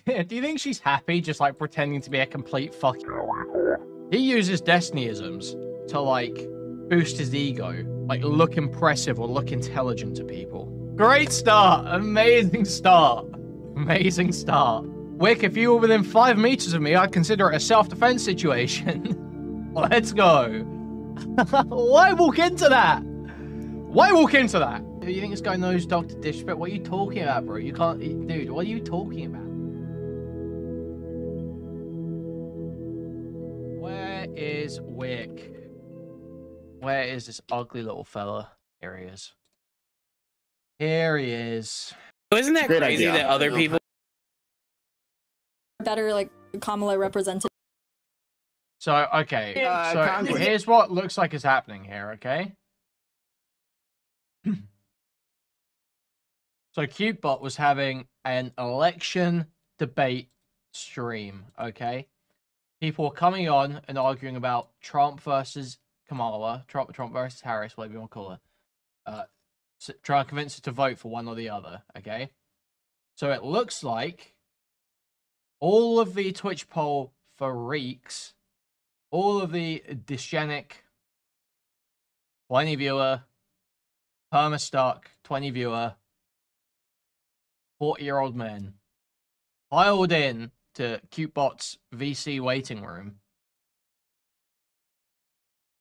Do you think she's happy just like pretending to be a complete fuck? He uses Destinyisms to like boost his ego, like look impressive or look intelligent to people. Great start, amazing start, amazing start. Wick, if you were within 5 meters of me, I'd consider it a self-defense situation. Let's go. Why walk into that? Why walk into that? You think this guy knows Dr. Disrespect? What are you talking about, bro? You can't, dude. What are you talking about? Where is Wick? Where is this ugly little fella? Here he is. Here he is. Isn't that crazy that other people better like Kamala represented? So okay, so here's what looks like is happening here. Okay. So Kyootbot was having an election debate stream. Okay. People were coming on and arguing about Trump versus Kamala, Trump versus Harris, whatever you want to call her. Try and convince her to vote for one or the other, okay? So it looks like all of the Twitch poll freaks, all of the dysgenic 20 viewer, perma-stuck 20 viewer, 40-year-old men piled in to Kyootbot's VC waiting room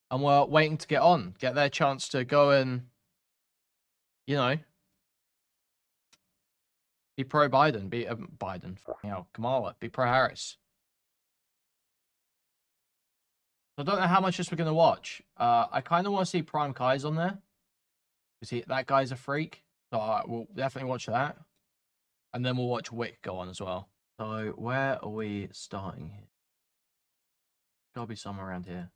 and were waiting to get their chance to go and, you know, be pro-Biden, be Biden, you know, Kamala, be pro-Harris. I don't know how much this we're going to watch. I kind of want to see Prime Kai's on there. Because that guy's a freak. So we'll definitely watch that. And then we'll watch Wick go on as well. So where are we starting here? Gotta be somewhere around here.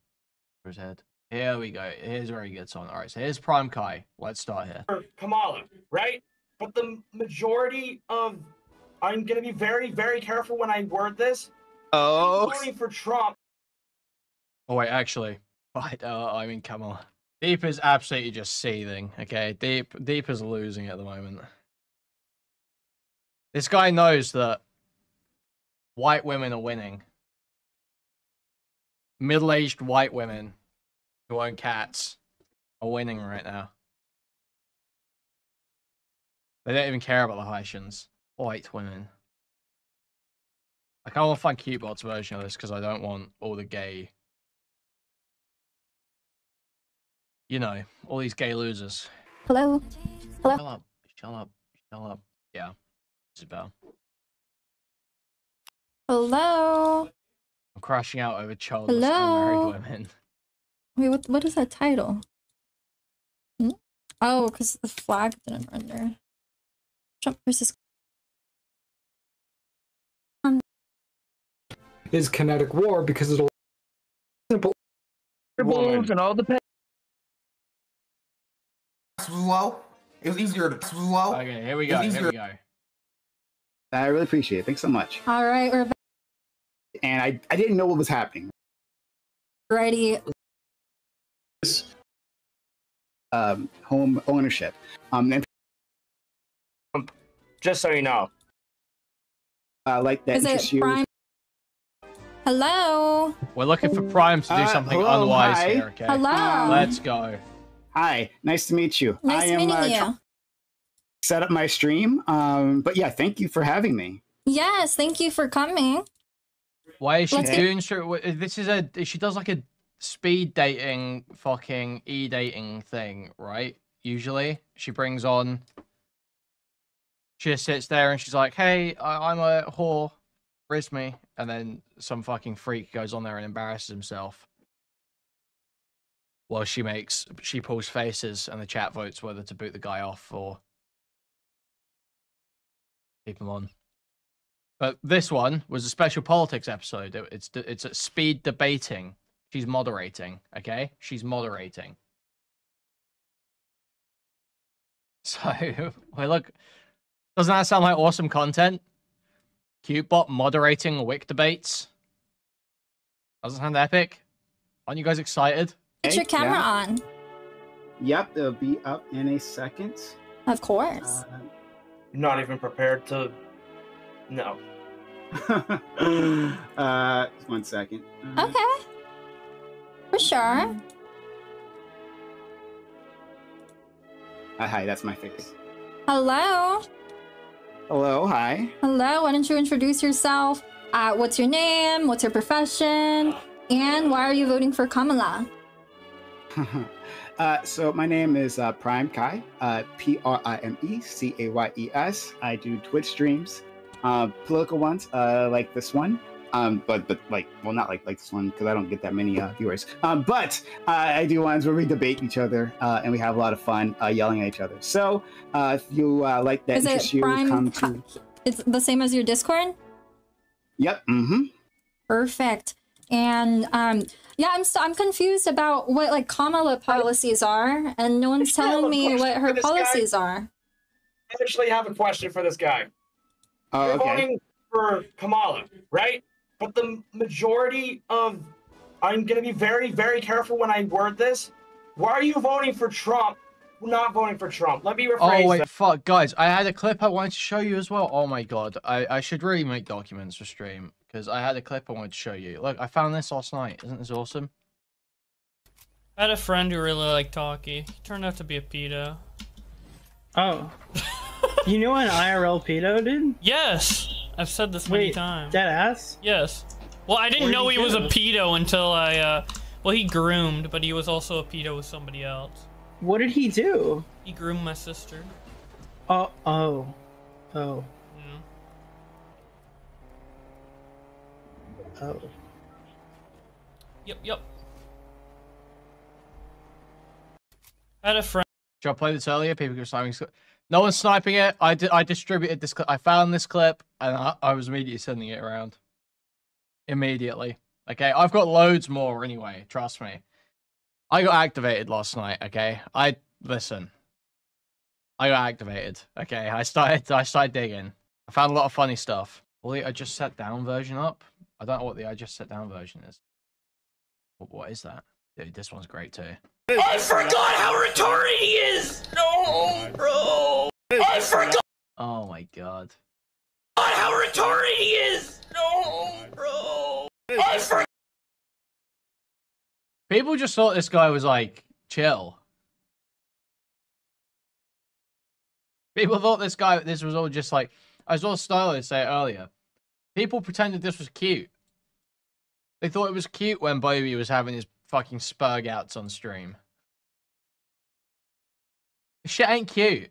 For his head. Here we go. Here's where he gets on. Alright, so here's Prime Kai. Let's start here. Kamala, right? But the majority of... I'm gonna be very, very careful when I word this. Oh. Voting for Trump. Oh wait, actually. I mean, come on. Deep is absolutely just seething, okay? Deep is losing at the moment. This guy knows that white women are winning. Middle-aged white women who own cats are winning right now. They don't even care about the Haitians. White women. I kind of want to find Kyootbot's version of this because I don't want all the gay... You know, all these gay losers. Hello? Hello? Shut up. Shut up. Shut up. Yeah. This is better. Hello? I'm crashing out over childless unmarried women. Wait, what is that title? Hmm? Oh, because the flag didn't render. Trump versus... Is kinetic war because it'll simple and all the slow. It was easier to slow. Okay, here we go. Here we go. I really appreciate it. Thanks so much. All right, we're back. And I didn't know what was happening. Ready. Home ownership. And Just so you know. like that Is interests it you. Prime? Hello? We're looking for Prime to do something hello, unwise hi. here, okay? Hello? Let's go. Hi, nice to meet you. Nice meeting you. Set up my stream. But yeah, thank you for having me. Yes, thank you for coming. Why is she Let's doing this is she does like a speed dating fucking e-dating thing, right? Usually she brings on, she just sits there and she's like, hey, I'm a whore, riz me, and then some fucking freak goes on there and embarrasses himself. Well, she pulls faces and the chat votes whether to boot the guy off or keep him on. But this one was a special politics episode. It's a speed debating. She's moderating, okay? She's moderating. So, well, look, doesn't that sound like awesome content? Kyootbot moderating Wick debates. Doesn't sound epic? Aren't you guys excited? Put your camera on. Yep, it'll be up in a second. Of course. Not even prepared to... No. 1 second. Okay. For sure. Hi, that's my face. Hello. Hello, hi. Hello, why don't you introduce yourself? What's your name? What's your profession? And why are you voting for Kamala? So my name is Prime Kai, PRIMECAYES. I do Twitch streams, political ones like this one, but like, well, not like this one because I don't get that many viewers. But I do ones where we debate each other and we have a lot of fun yelling at each other. So if you like that, Is it Prime? It's the same as your Discord? Yep. Mm-hmm. Perfect. And yeah, I'm confused about what like Kamala policies are, and no one's telling me what her policies are. I actually have a question for this guy. Oh, You're okay. voting for Kamala, right? But the majority of, I'm going to be very, very careful when I word this. Why are you voting for Trump? Not voting for Trump. Let me rephrase. Oh wait, fuck, guys! I had a clip I wanted to show you as well. Oh my god, I should really make documents for stream because I had a clip I wanted to show you. Look, I found this last night. Isn't this awesome? I had a friend who really liked hockey. He turned out to be a pedo. Oh. You know an IRL pedo, dude? Yes, I've said this many times. Dead ass? Yes. Well, I didn't know he was a pedo until I well, he groomed, but he was also a pedo with somebody else. What did he do? He groomed my sister. Oh. Yeah. Oh. Yep. I had a friend. Should I play this earlier? People were sniping. No one's sniping it. I distributed this clip. I found this clip and I was immediately sending it around. Immediately. Okay, I've got loads more anyway. Trust me. I got activated last night, okay? Listen. I got activated, okay? I started digging. I found a lot of funny stuff. Well, the I just set down version up. I don't know what the I just set down version is. What is that? Dude, this one's great too. I forgot how retarded he is! No, bro! I forgot Oh my god. how retarded he is! No, bro! I forgot. People just thought this guy was like chill. People thought this was all just like, I saw Stylo say it earlier. People pretended this was cute. They thought it was cute when Bobby was having his fucking spurg outs on stream. This shit ain't cute.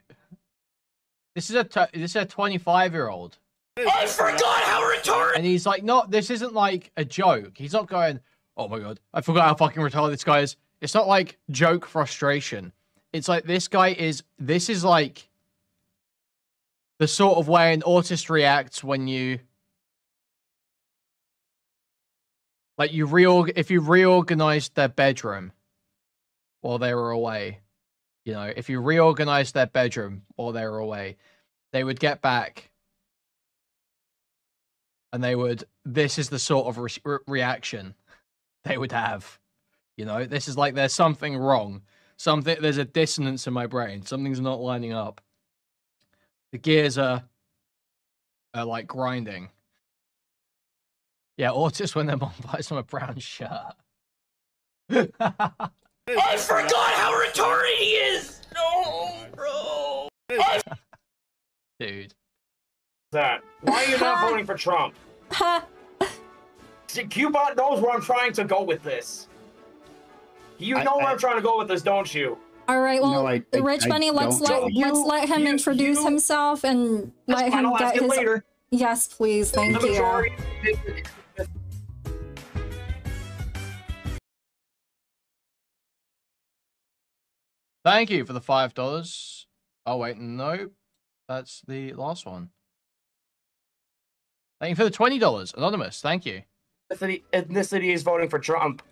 This is a 25-year-old. I forgot how retarded. And he's like, no, this isn't like a joke. He's not going, oh my god, I forgot how fucking retarded this guy is. It's not like joke frustration. It's like this is like the sort of way an autist reacts when you like if you reorganized their bedroom while they were away. You know, if you reorganized their bedroom while they were away, they would get back and this is the sort of reaction they would have. You know, this is like there's something wrong. There's a dissonance in my brain. Something's not lining up. The gears are like grinding. Yeah, autists when their mom buys them a brown shirt. I forgot how retarded he is! No, bro! Dude. Why are you not voting for Trump? See, Kyootbot knows where I'm trying to go with this. You know where I'm trying to go with this, don't you? All right, well, No, Rich Bunny, let's let him introduce himself and let him get his. Later. Yes, please, thank The you. majority- Thank you for the $5. Oh wait, no. That's the last one. Thank you for the $20. Anonymous, thank you. Ethnicity is voting for Trump.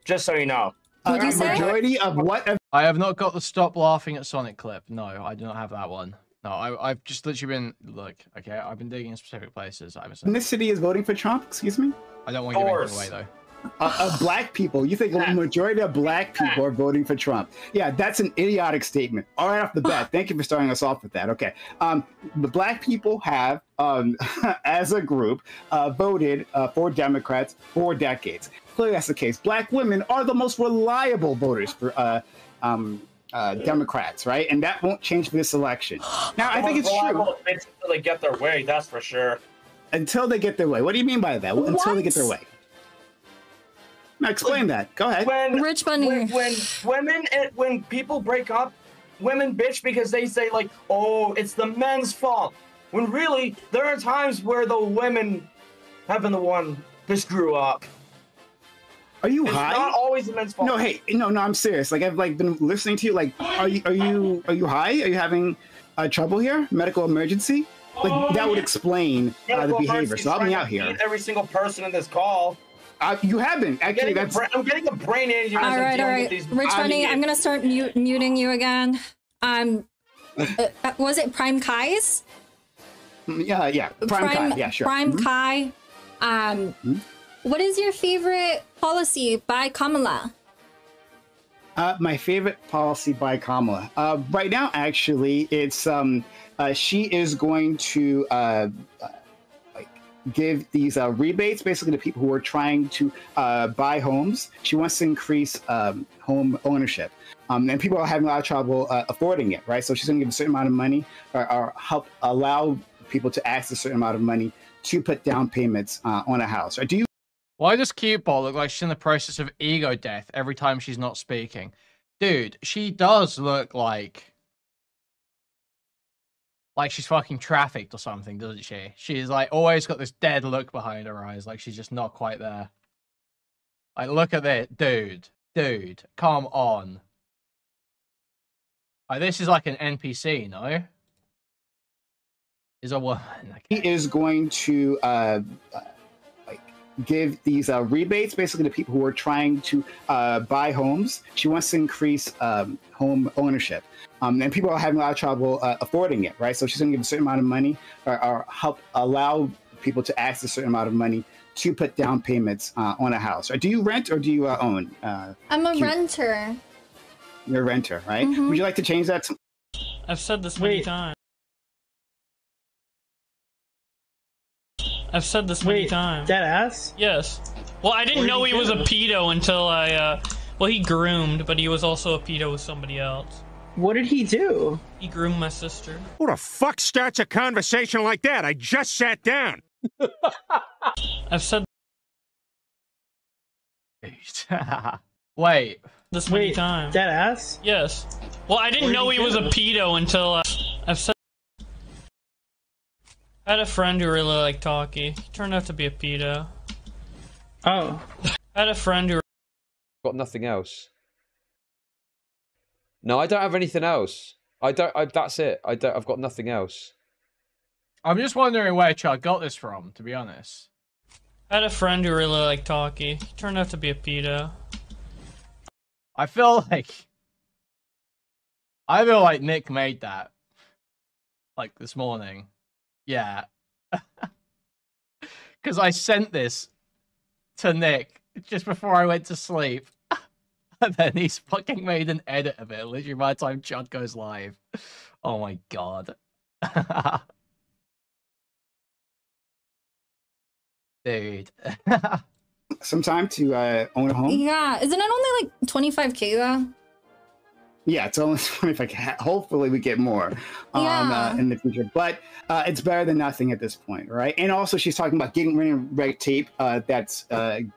Just so you know. What'd you say? Majority of what? I have not got the stop laughing at Sonic clip. No, I do not have that one. No, I've just literally been, look, okay, I've been digging in specific places. I haven't said Ethnicity is voting for Trump? Excuse me? I don't want to give anything away though. Black people. You think the majority of black people are voting for Trump? Yeah, that's an idiotic statement. All right off the bat. Thank you for starting us off with that. Okay. The black people have, as a group, voted for Democrats for decades. Clearly, that's the case. Black women are the most reliable voters for Democrats, right? And that won't change for this election. Now, I think it's true. Until they get their way, that's for sure. Until they get their way. What do you mean by that? Until they get their way. Now explain that. Go ahead. Rich Bunny. When people break up, women bitch because they say like, "Oh, it's the men's fault." When really, there are times where the women have been the one to screw up. Are you it's high? Not always the men's fault. No, hey, no, I'm serious. Like I've been listening to you. Like, are you high? Are you having trouble here? Medical emergency? Like that would explain the behavior. So help me out here. Every single person in this call. You haven't actually. I'm getting a brain aneurysm. All right. Rich Bunny, I'm gonna start muting you again. Was it Prime Kai's? Yeah. Prime Kai. Yeah, sure. Prime Kai. What is your favorite policy by Kamala? My favorite policy by Kamala. Right now, actually, it's she is going to give these rebates basically to people who are trying to buy homes. She wants to increase home ownership. And people are having a lot of trouble affording it, right? So she's going to give a certain amount of money or help allow people to access a certain amount of money to put down payments on a house. Or do you? Why does Kyootbot look like she's in the process of ego death every time she's not speaking? Dude, she does look like she's fucking trafficked or something, doesn't she? She's like always got this dead look behind her eyes, like she's just not quite there. Like, look at this, dude, come on. Like, this is like an NPC, no? Is a woman. Okay. He is going to give these rebates basically to people who are trying to buy homes. She wants to increase home ownership. And people are having a lot of trouble affording it, right? So she's going to give a certain amount of money or help allow people to access a certain amount of money to put down payments on a house. Do you rent or do you own? I'm a renter. You're a renter, right? Mm-hmm. Would you like to change that? I've said this many times. I've said this many times. Dead ass? Yes. Well, I didn't know he was a pedo until I, well, he groomed, but he was also a pedo with somebody else. What did he do? He groomed my sister. Who the fuck starts a conversation like that? I just sat down. I've said Wait. This many times. Dead ass? Yes. Well, I didn't know he was a pedo until I've said. I had a friend who really liked Talkie. He turned out to be a pedo. Oh. I had a friend who got nothing else. No, I don't have anything else. That's it. I've got nothing else. I'm just wondering where Chad got this from, to be honest. I had a friend who really liked Talkie. He turned out to be a pedo. I feel like Nick made that. Like this morning. Yeah. Because I sent this to Nick just before I went to sleep. And then he's fucking made an edit of it, literally by the time Chud goes live. Oh my god. Dude. Some time to own a home? Yeah. Isn't it only like 25K though? Yeah, it's only 25K. Hopefully we get more in the future. But it's better than nothing at this point, right? And also she's talking about getting rid of red tape that's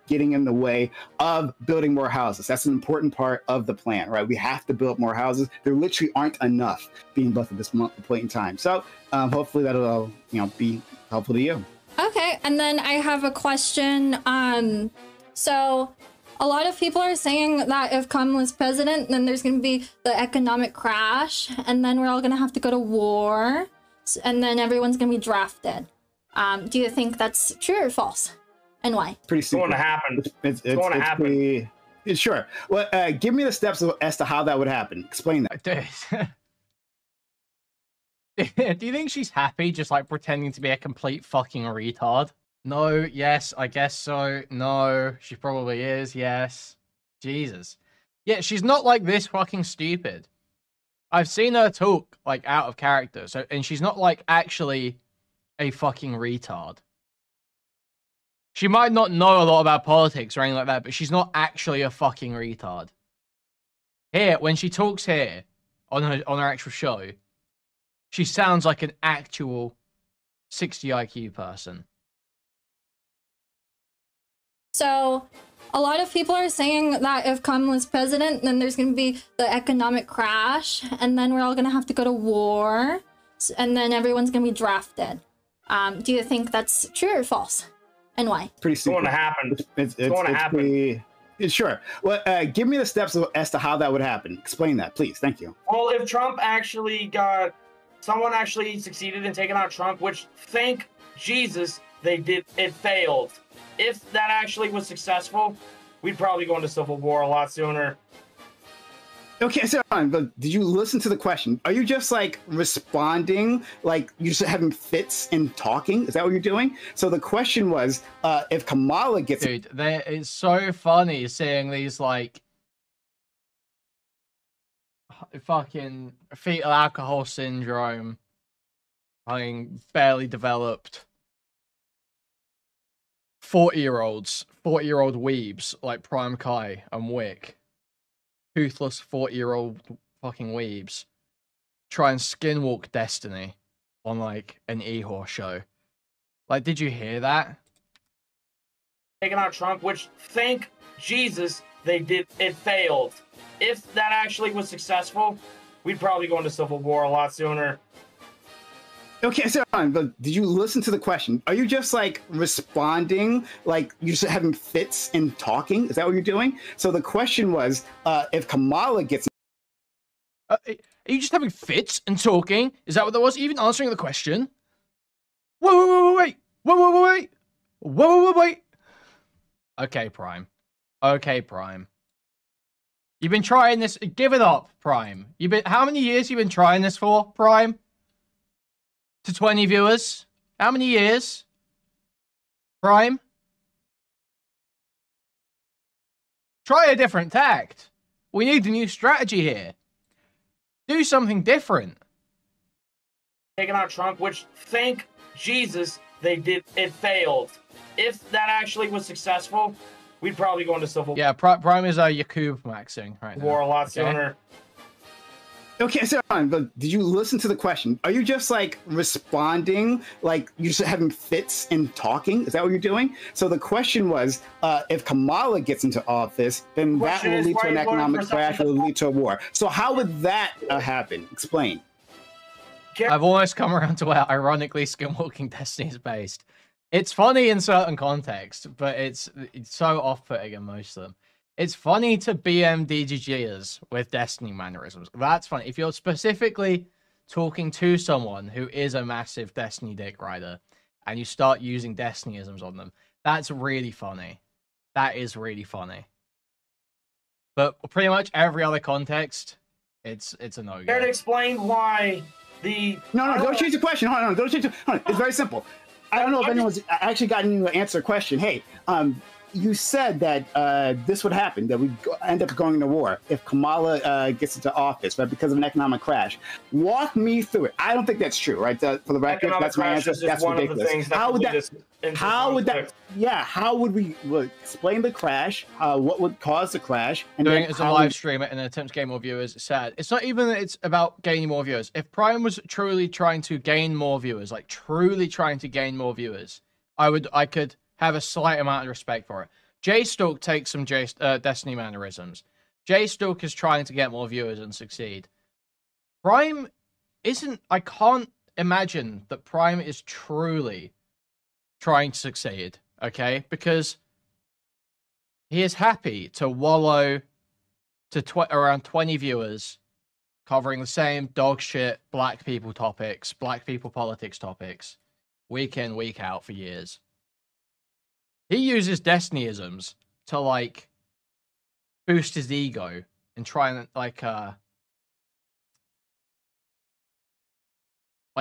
getting in the way of building more houses. That's an important part of the plan, right? We have to build more houses. There literally aren't enough being built at this point in time. So hopefully that'll be helpful to you. Okay, and then I have a question. So a lot of people are saying that if Kamala's president, then there's going to be the economic crash, and then we're all going to have to go to war, and then everyone's going to be drafted. Do you think that's true or false? And why? Pretty simple. It's going to happen. It's going to happen. Sure. Well, give me the steps as to how that would happen. Explain that. Do you think she's happy just like pretending to be a complete fucking retard? No, yes, I guess so. No, she probably is, yes. Jesus. Yeah, she's not like this fucking stupid. I've seen her talk like out of character, so and she's not like actually a fucking retard. She might not know a lot about politics or anything like that, but she's not actually a fucking retard. Here, when she talks here on her actual show, she sounds like an actual 60 IQ person. So a lot of people are saying that if Kamala was president, then there's going to be the economic crash, and then we're all going to have to go to war, and then everyone's going to be drafted. Do you think that's true or false? And why? Pretty stupid. It's going to happen. It's going to happen. Sure. Well, give me the steps as to how that would happen. Explain that, please. Thank you. Well, if Trump actually someone actually succeeded in taking out Trump, which thank Jesus they did, it failed. If that actually was successful, we'd probably go into civil war a lot sooner. Okay, so but did you listen to the question? Are you just like responding, like you're just having fits and talking? Is that what you're doing? So the question was, if Kamala gets... Dude, it's so funny seeing these like fucking fetal alcohol syndrome, fucking barely developed 40-year-old weebs like Prime Kai and Wick, toothless 40-year-old fucking weebs, try and skinwalk Destiny on like an e-horse show. Like, did you hear that? Taking out Trump, which thank Jesus they did, it failed. If that actually was successful, we'd probably go into civil war a lot sooner. Okay, so but did you listen to the question? Are you just like responding, like you're just having fits and talking? Is that what you're doing? So the question was, if Kamala gets... Are you just having fits and talking? Is that what that was? Even answering the question? Wait. Okay, Prime. Okay, Prime. You've been trying this. Give it up, Prime. How many years you been trying this for, Prime? To 20 viewers? How many years? Prime? Try a different tact. We need a new strategy here. Do something different. Taking out Trump, which thank Jesus they did, it failed. If that actually was successful, we'd probably go into civil war. Yeah, Prime is Yakub maxing right now. War a lot sooner. Okay, so but did you listen to the question? Are you just like responding, like you're just having fits and talking? Is that what you're doing? So the question was, if Kamala gets into office, then that will lead to an economic crash, will lead to a war. So how would that happen? Explain. I've almost come around to where ironically skinwalking Destiny is based. It's funny in certain contexts, but it's so off-putting in most of them. It's funny to BM DGGers with Destiny mannerisms. That's funny. If you're specifically talking to someone who is a massive Destiny dick rider and you start using Destinyisms on them, that's really funny. That is really funny. But pretty much every other context, it's a no-go. Care to explain why the... No, don't change the question. Hold on, don't change the... Hold on. It's very simple. I don't know if anyone's actually gotten you to answer a question. Hey, you said that this would happen, that we end up going to war if Kamala gets into office, right, because of an economic crash. Walk me through it. I don't think that's true, right? For the record, that's my answer. That's ridiculous. How would that? Yeah, how would we explain the crash? What would cause the crash? And doing it as a live stream in an attempt to gain more viewers is sad. It's not even that it's about gaining more viewers. If Prime was truly trying to gain more viewers, like truly trying to gain more viewers, I could have a slight amount of respect for it. J-Stalk takes some Destiny mannerisms. J-Stalk is trying to get more viewers and succeed. Prime isn't... I can't imagine that Prime is truly trying to succeed, okay? Because he is happy to wallow to around 20 viewers covering the same dog shit black people topics, black people politics topics, week in, week out for years. He uses Destinyisms to, like, boost his ego and try and, like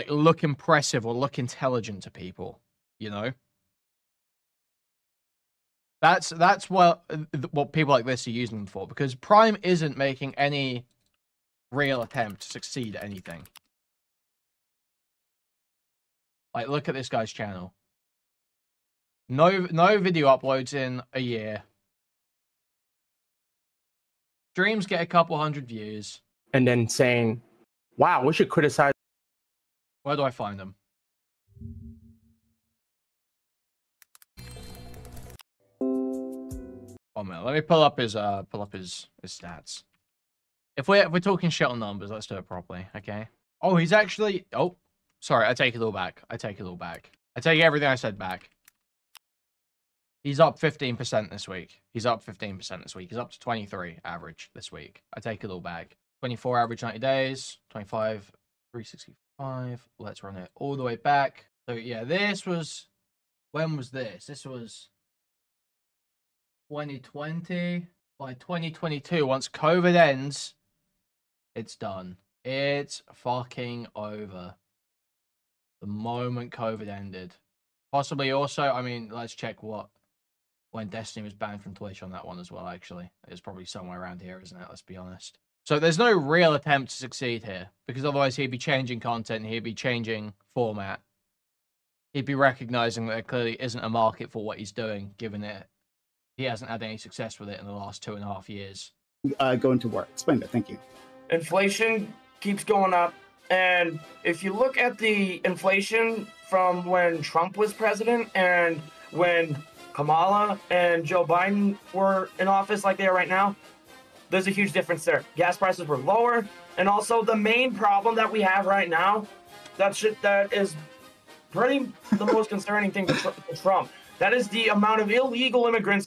look impressive or look intelligent to people, you know? That's what people like this are using them for, because Prime isn't making any real attempt to succeed at anything. Like, look at this guy's channel. No video uploads in a year. Streams get a couple hundred views. And then saying, wow, we should criticize. Where do I find them? Oh man, let me pull up his stats. If we're talking shit on numbers, let's do it properly, okay? Oh, he's actually. Oh, sorry, I take it all back. I take everything I said back. He's up 15% this week. He's up 15% this week. He's up to 23 average this week. I take it all back. 24 average 90 days. 25, 365. Let's run it all the way back. So yeah, this was. When was this? This was 2020. By 2022, once COVID ends, it's done. It's fucking over. The moment COVID ended. Possibly also, I mean, let's check when Destiny was banned from Twitch on that one as well, actually. It's probably somewhere around here, isn't it? Let's be honest. So there's no real attempt to succeed here, because otherwise he'd be changing content, he'd be changing format. He'd be recognizing that there clearly isn't a market for what he's doing, given it he hasn't had any success with it in the last 2.5 years. Going to work. Explain that. Thank you. Inflation keeps going up. And if you look at the inflation from when Trump was president and when Kamala and Joe Biden were in office like they are right now, there's a huge difference there. Gas prices were lower. And also the main problem that we have right now, that is pretty the most concerning thing for Trump. That is the amount of illegal immigrants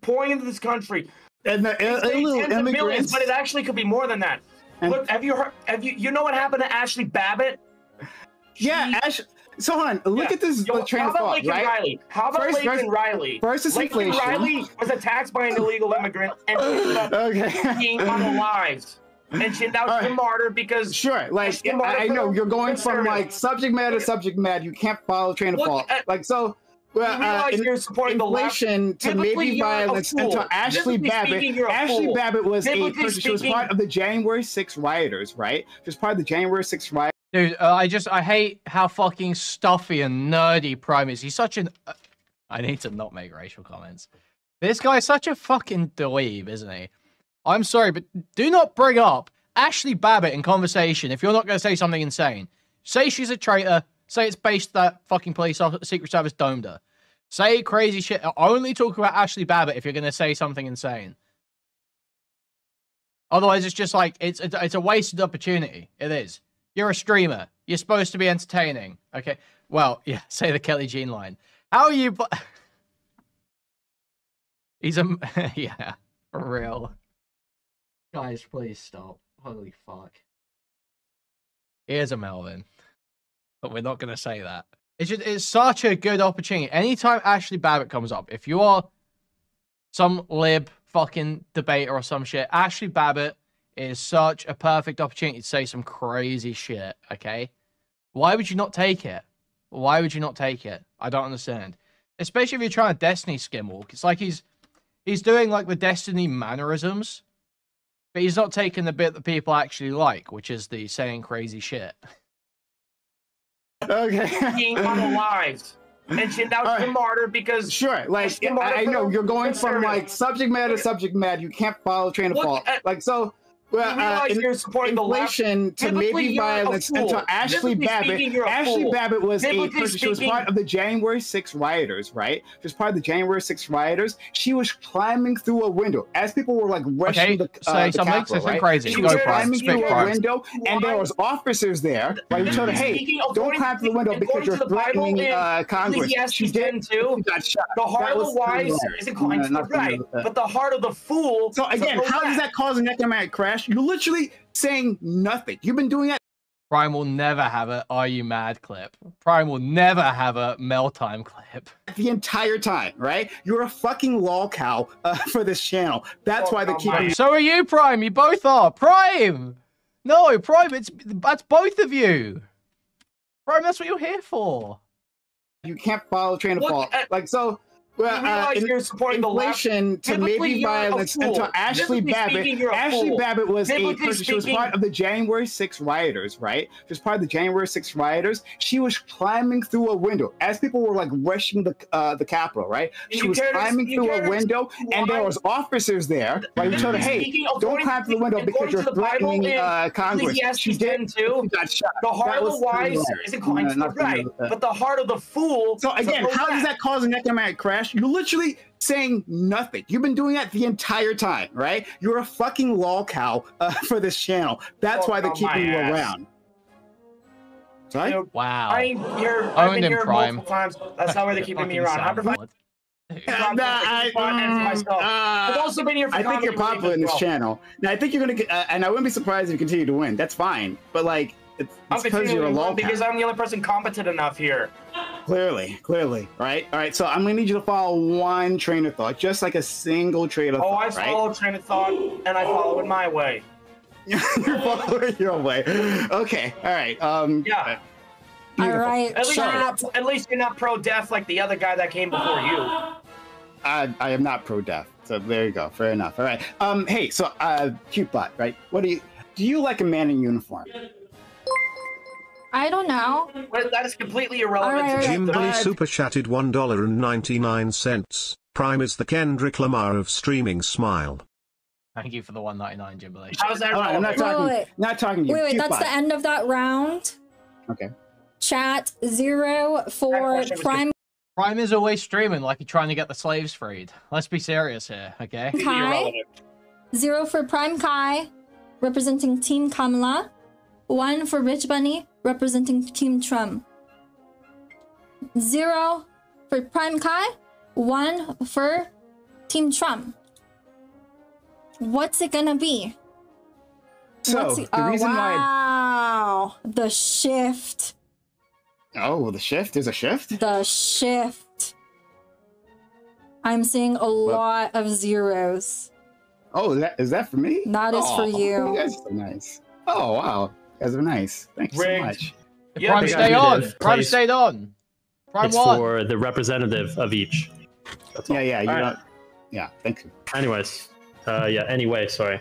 pouring into this country. And the illegal immigrants, millions, but it actually could be more than that. Look, have you heard? You know what happened to Ashley Babbitt? Yeah, So hold on, look at this train of thought, right? Riley? How about Laken Riley? First is Laken inflation. Riley was attacked by an illegal immigrant and ended up being unalived. And she's a martyr because I know you're going from like subject matter to subject matter. You can't follow train of thought. Like so. Well, you're supporting inflation to maybe violence until Ashley Babbitt. Ashley Babbitt was a person. She was part of the January 6th rioters, right? She was part of the January 6th rioters. Dude, I hate how fucking stuffy and nerdy Prime is. He's such an. I need to not make racial comments. This guy's such a fucking dweeb, isn't he? I'm sorry, but do not bring up Ashley Babbitt in conversation if you're not going to say something insane. Say she's a traitor. Say it's based that fucking police Secret Service domed her. Say crazy shit. Only talk about Ashley Babbitt if you're going to say something insane. Otherwise, it's just like, it's a wasted opportunity. It is. You're a streamer. You're supposed to be entertaining. Okay? Well, yeah, say the Kelly Jean line. How are you... He's a... yeah, for real. Guys, please stop. Holy fuck. Here's a Melvin. But we're not going to say that. It's such a good opportunity. Anytime Ashley Babbitt comes up, if you are some lib fucking debater or some shit, Ashley Babbitt is such a perfect opportunity to say some crazy shit, okay? Why would you not take it? Why would you not take it? I don't understand. Especially if you're trying to Destiny skimwalk. It's like he's doing like the Destiny mannerisms, but he's not taking the bit that people actually like, which is the saying crazy shit. Okay. Being unalived. And she's a martyr because... Sure, like, I know, you're going from, like, subject matter to subject matter. You can't follow train of thought. Like, so... Well, you're supporting inflation to maybe violence until Ashley Babbitt. Ashley Babbitt was a person. She was part of the January 6th rioters, right? She was part of the January 6th rioters. She was climbing through a window as people were like rushing the Capitol, right? Crazy. She was climbing through a window, and there was officers there. Like, who told her, "Hey, don't climb through the window because you're threatening Congress." She did. She got shot. The heart of the wise is inclined to the right, but the heart of the fool. So again, how does that cause an economic crash? You're literally saying nothing. You've been doing that. Prime will never have a "Are you mad" clip. Prime will never have a Mel time clip. The entire time, right? You're a fucking lol cow for this channel. That's why they keep. So are you, Prime. You both are. Prime. No, Prime. That's both of you. Prime, that's what you're here for. You can't follow train of thought. Like so. Well, You realize you're supporting the left. inflation to Biblically, maybe you're a violence fool. until Ashley Biblically Babbitt. speaking, you're a Ashley fool. Babbitt was Biblically a she was speaking- part of the January 6th rioters, right? She was part of the January 6th rioters. She was climbing through a window as people were like rushing the Capitol, right? She was climbing through a window, and there was officers there. Like you told her, hey, don't climb through the window because you're threatening Congress. She did. She got shot. The heart of the wise isn't climbing to the right, but the heart of the fool. So again, how does that cause an economic crash? You're literally saying nothing. You've been doing that the entire time, right? You're a fucking lol cow for this channel. That's why they're keeping you around. Right? Wow. I've Owned been in here Prime. multiple times. That's not why they're keeping me around. I've also been here for I think you're comedy popular in as this well. channel. Now, I think you're gonna get, and I wouldn't be surprised if you continue to win. That's fine. But like, it's because you're a lol because cow. I'm the only person competent enough here. Clearly, right? All right, so I'm gonna need you to follow one train of thought, just like a single train of Oh, I thought, right? follow a train of thought, and I follow it my way. You're following your way. Okay, all right. Yeah. All right, At least you're not pro-death like the other guy that came before you. I am not pro-death, so there you go. Fair enough. All right. Hey, so Kyootbot, right? What do you like a man in uniform? I don't know. But that is completely irrelevant. All right, Jimberly super chatted $1.99. Prime is the Kendrick Lamar of streaming. Smile. Thank you for the $1.99, Jimberly. How's that? All right, I'm not talking. Wait. Not talking to you. Wait, that's Kyootbot. the end of that round. Okay. Chat 0 for Prime Prime is always streaming like you're trying to get the slaves freed. Let's be serious here, okay? Kai. 0 for Prime Kai, representing Team Kamala. 1 for Rich Bunny, representing Team Trump. 0 for Prime Kai, 1 for Team Trump. What's it gonna be? So the reason why. Wow, the shift. Oh, the shift. There's a shift. The shift. I'm seeing a lot of zeros. Oh, is that for me? That is for you. You guys are so nice. Oh wow, you guys are nice. Thank you so much. Prime stay on. Prime stayed on. Prime It's won. for the representative of each. That's all. Yeah, you All right. don't. Yeah, thank you. Anyways, anyway, sorry.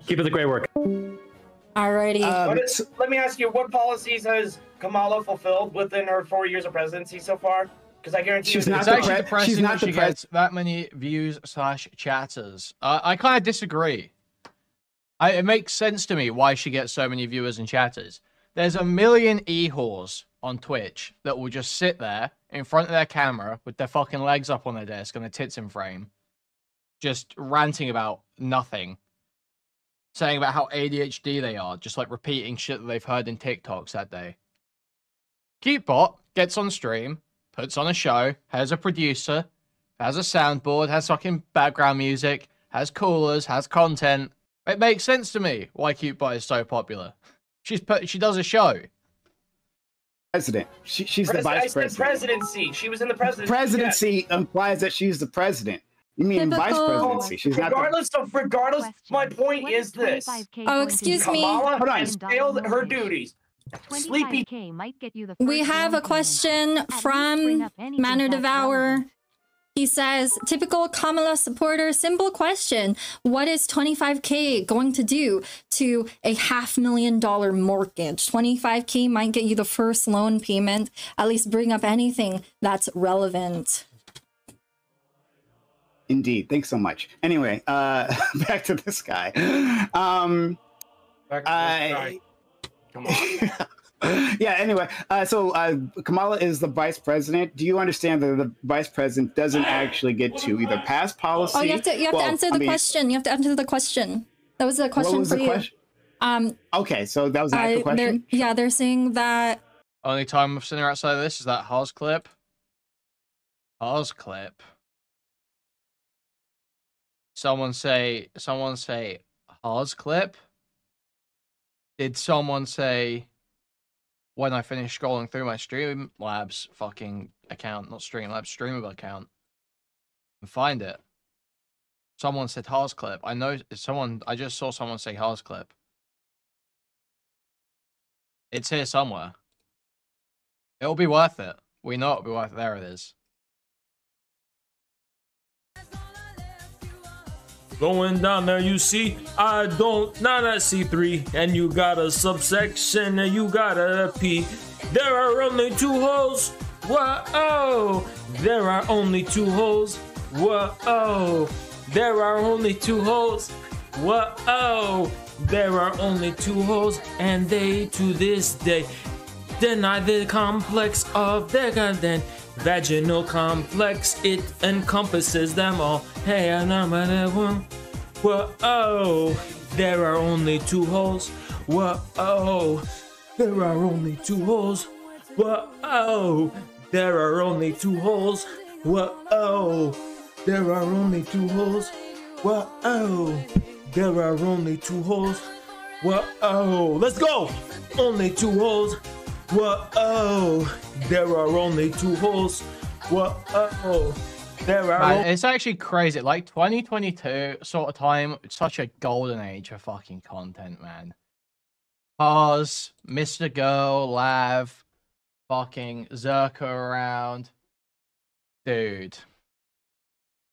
Keep up the great work. Alrighty. Let me ask you, what policies has Kamala fulfilled within her 4 years of presidency so far? Because I guarantee It's actually depressing that she gets that many views / chatters. I kind of disagree. It makes sense to me why she gets so many viewers and chatters. There's a million e-whores on Twitch that will just sit there in front of their camera with their fucking legs up on their desk and their tits in frame, just ranting about nothing. Saying about how ADHD they are, just like repeating shit that they've heard in TikToks that day. Kyootbot gets on stream, puts on a show, has a producer, has a soundboard, has fucking background music, has coolers, has content. It makes sense to me why Kyootbot is so popular. She does a show. President. She's the vice I said president. presidency. She was in the presidency. Presidency implies that she's the president. You mean vice presidency? She's not. Regardless, my point is this. Oh, excuse me. Kamala has failed her duties. Sleepy. We have a question from Manor Devour. He says, typical Kamala supporter, simple question. What is 25K going to do to a $500,000 mortgage? 25K might get you the first loan payment. At least bring up anything that's relevant. Indeed. Thanks so much. Anyway, back to this guy. Come on. Yeah, anyway, so Kamala is the vice president. Do you understand that the vice president doesn't actually get to either pass policy? Oh, you have to answer the question. You have to answer the question. That was a question for you. Okay, so that was an actual question? They're saying that... Only time I've seen her outside of this is that Haas clip. Haas clip. Someone say Haas clip? Did someone say... when I finish scrolling through my Streamlabs fucking account, not Streamlabs, Streamable account, and find it. Someone said Haas clip. I know someone. I just saw someone say Haas clip. It's here somewhere. It'll be worth it. We know it'll be worth it. There it is. Going down there, you see, I don't, not a C3, and you got a subsection, and you got a P. There are only 2 holes. Whoa, there are only 2 holes. Whoa, there are only 2 holes. Whoa, there are only 2 holes, and they to this day deny the complex of their content. Vaginal complex, it encompasses them all. Hey, whoa, there are only 2 holes. Whoa, there are only 2 holes. Whoa, there are only 2 holes. Whoa, there are only 2 holes. Whoa, there are only 2 holes. Whoa, let's go. Only 2 holes. Whoa, there are only 2 holes. Whoa, there are. Man, it's actually crazy. Like 2022 sort of time, it's such a golden age for fucking content, man. Pause, Mr. Girl, Lav, fucking Zerka around. Dude.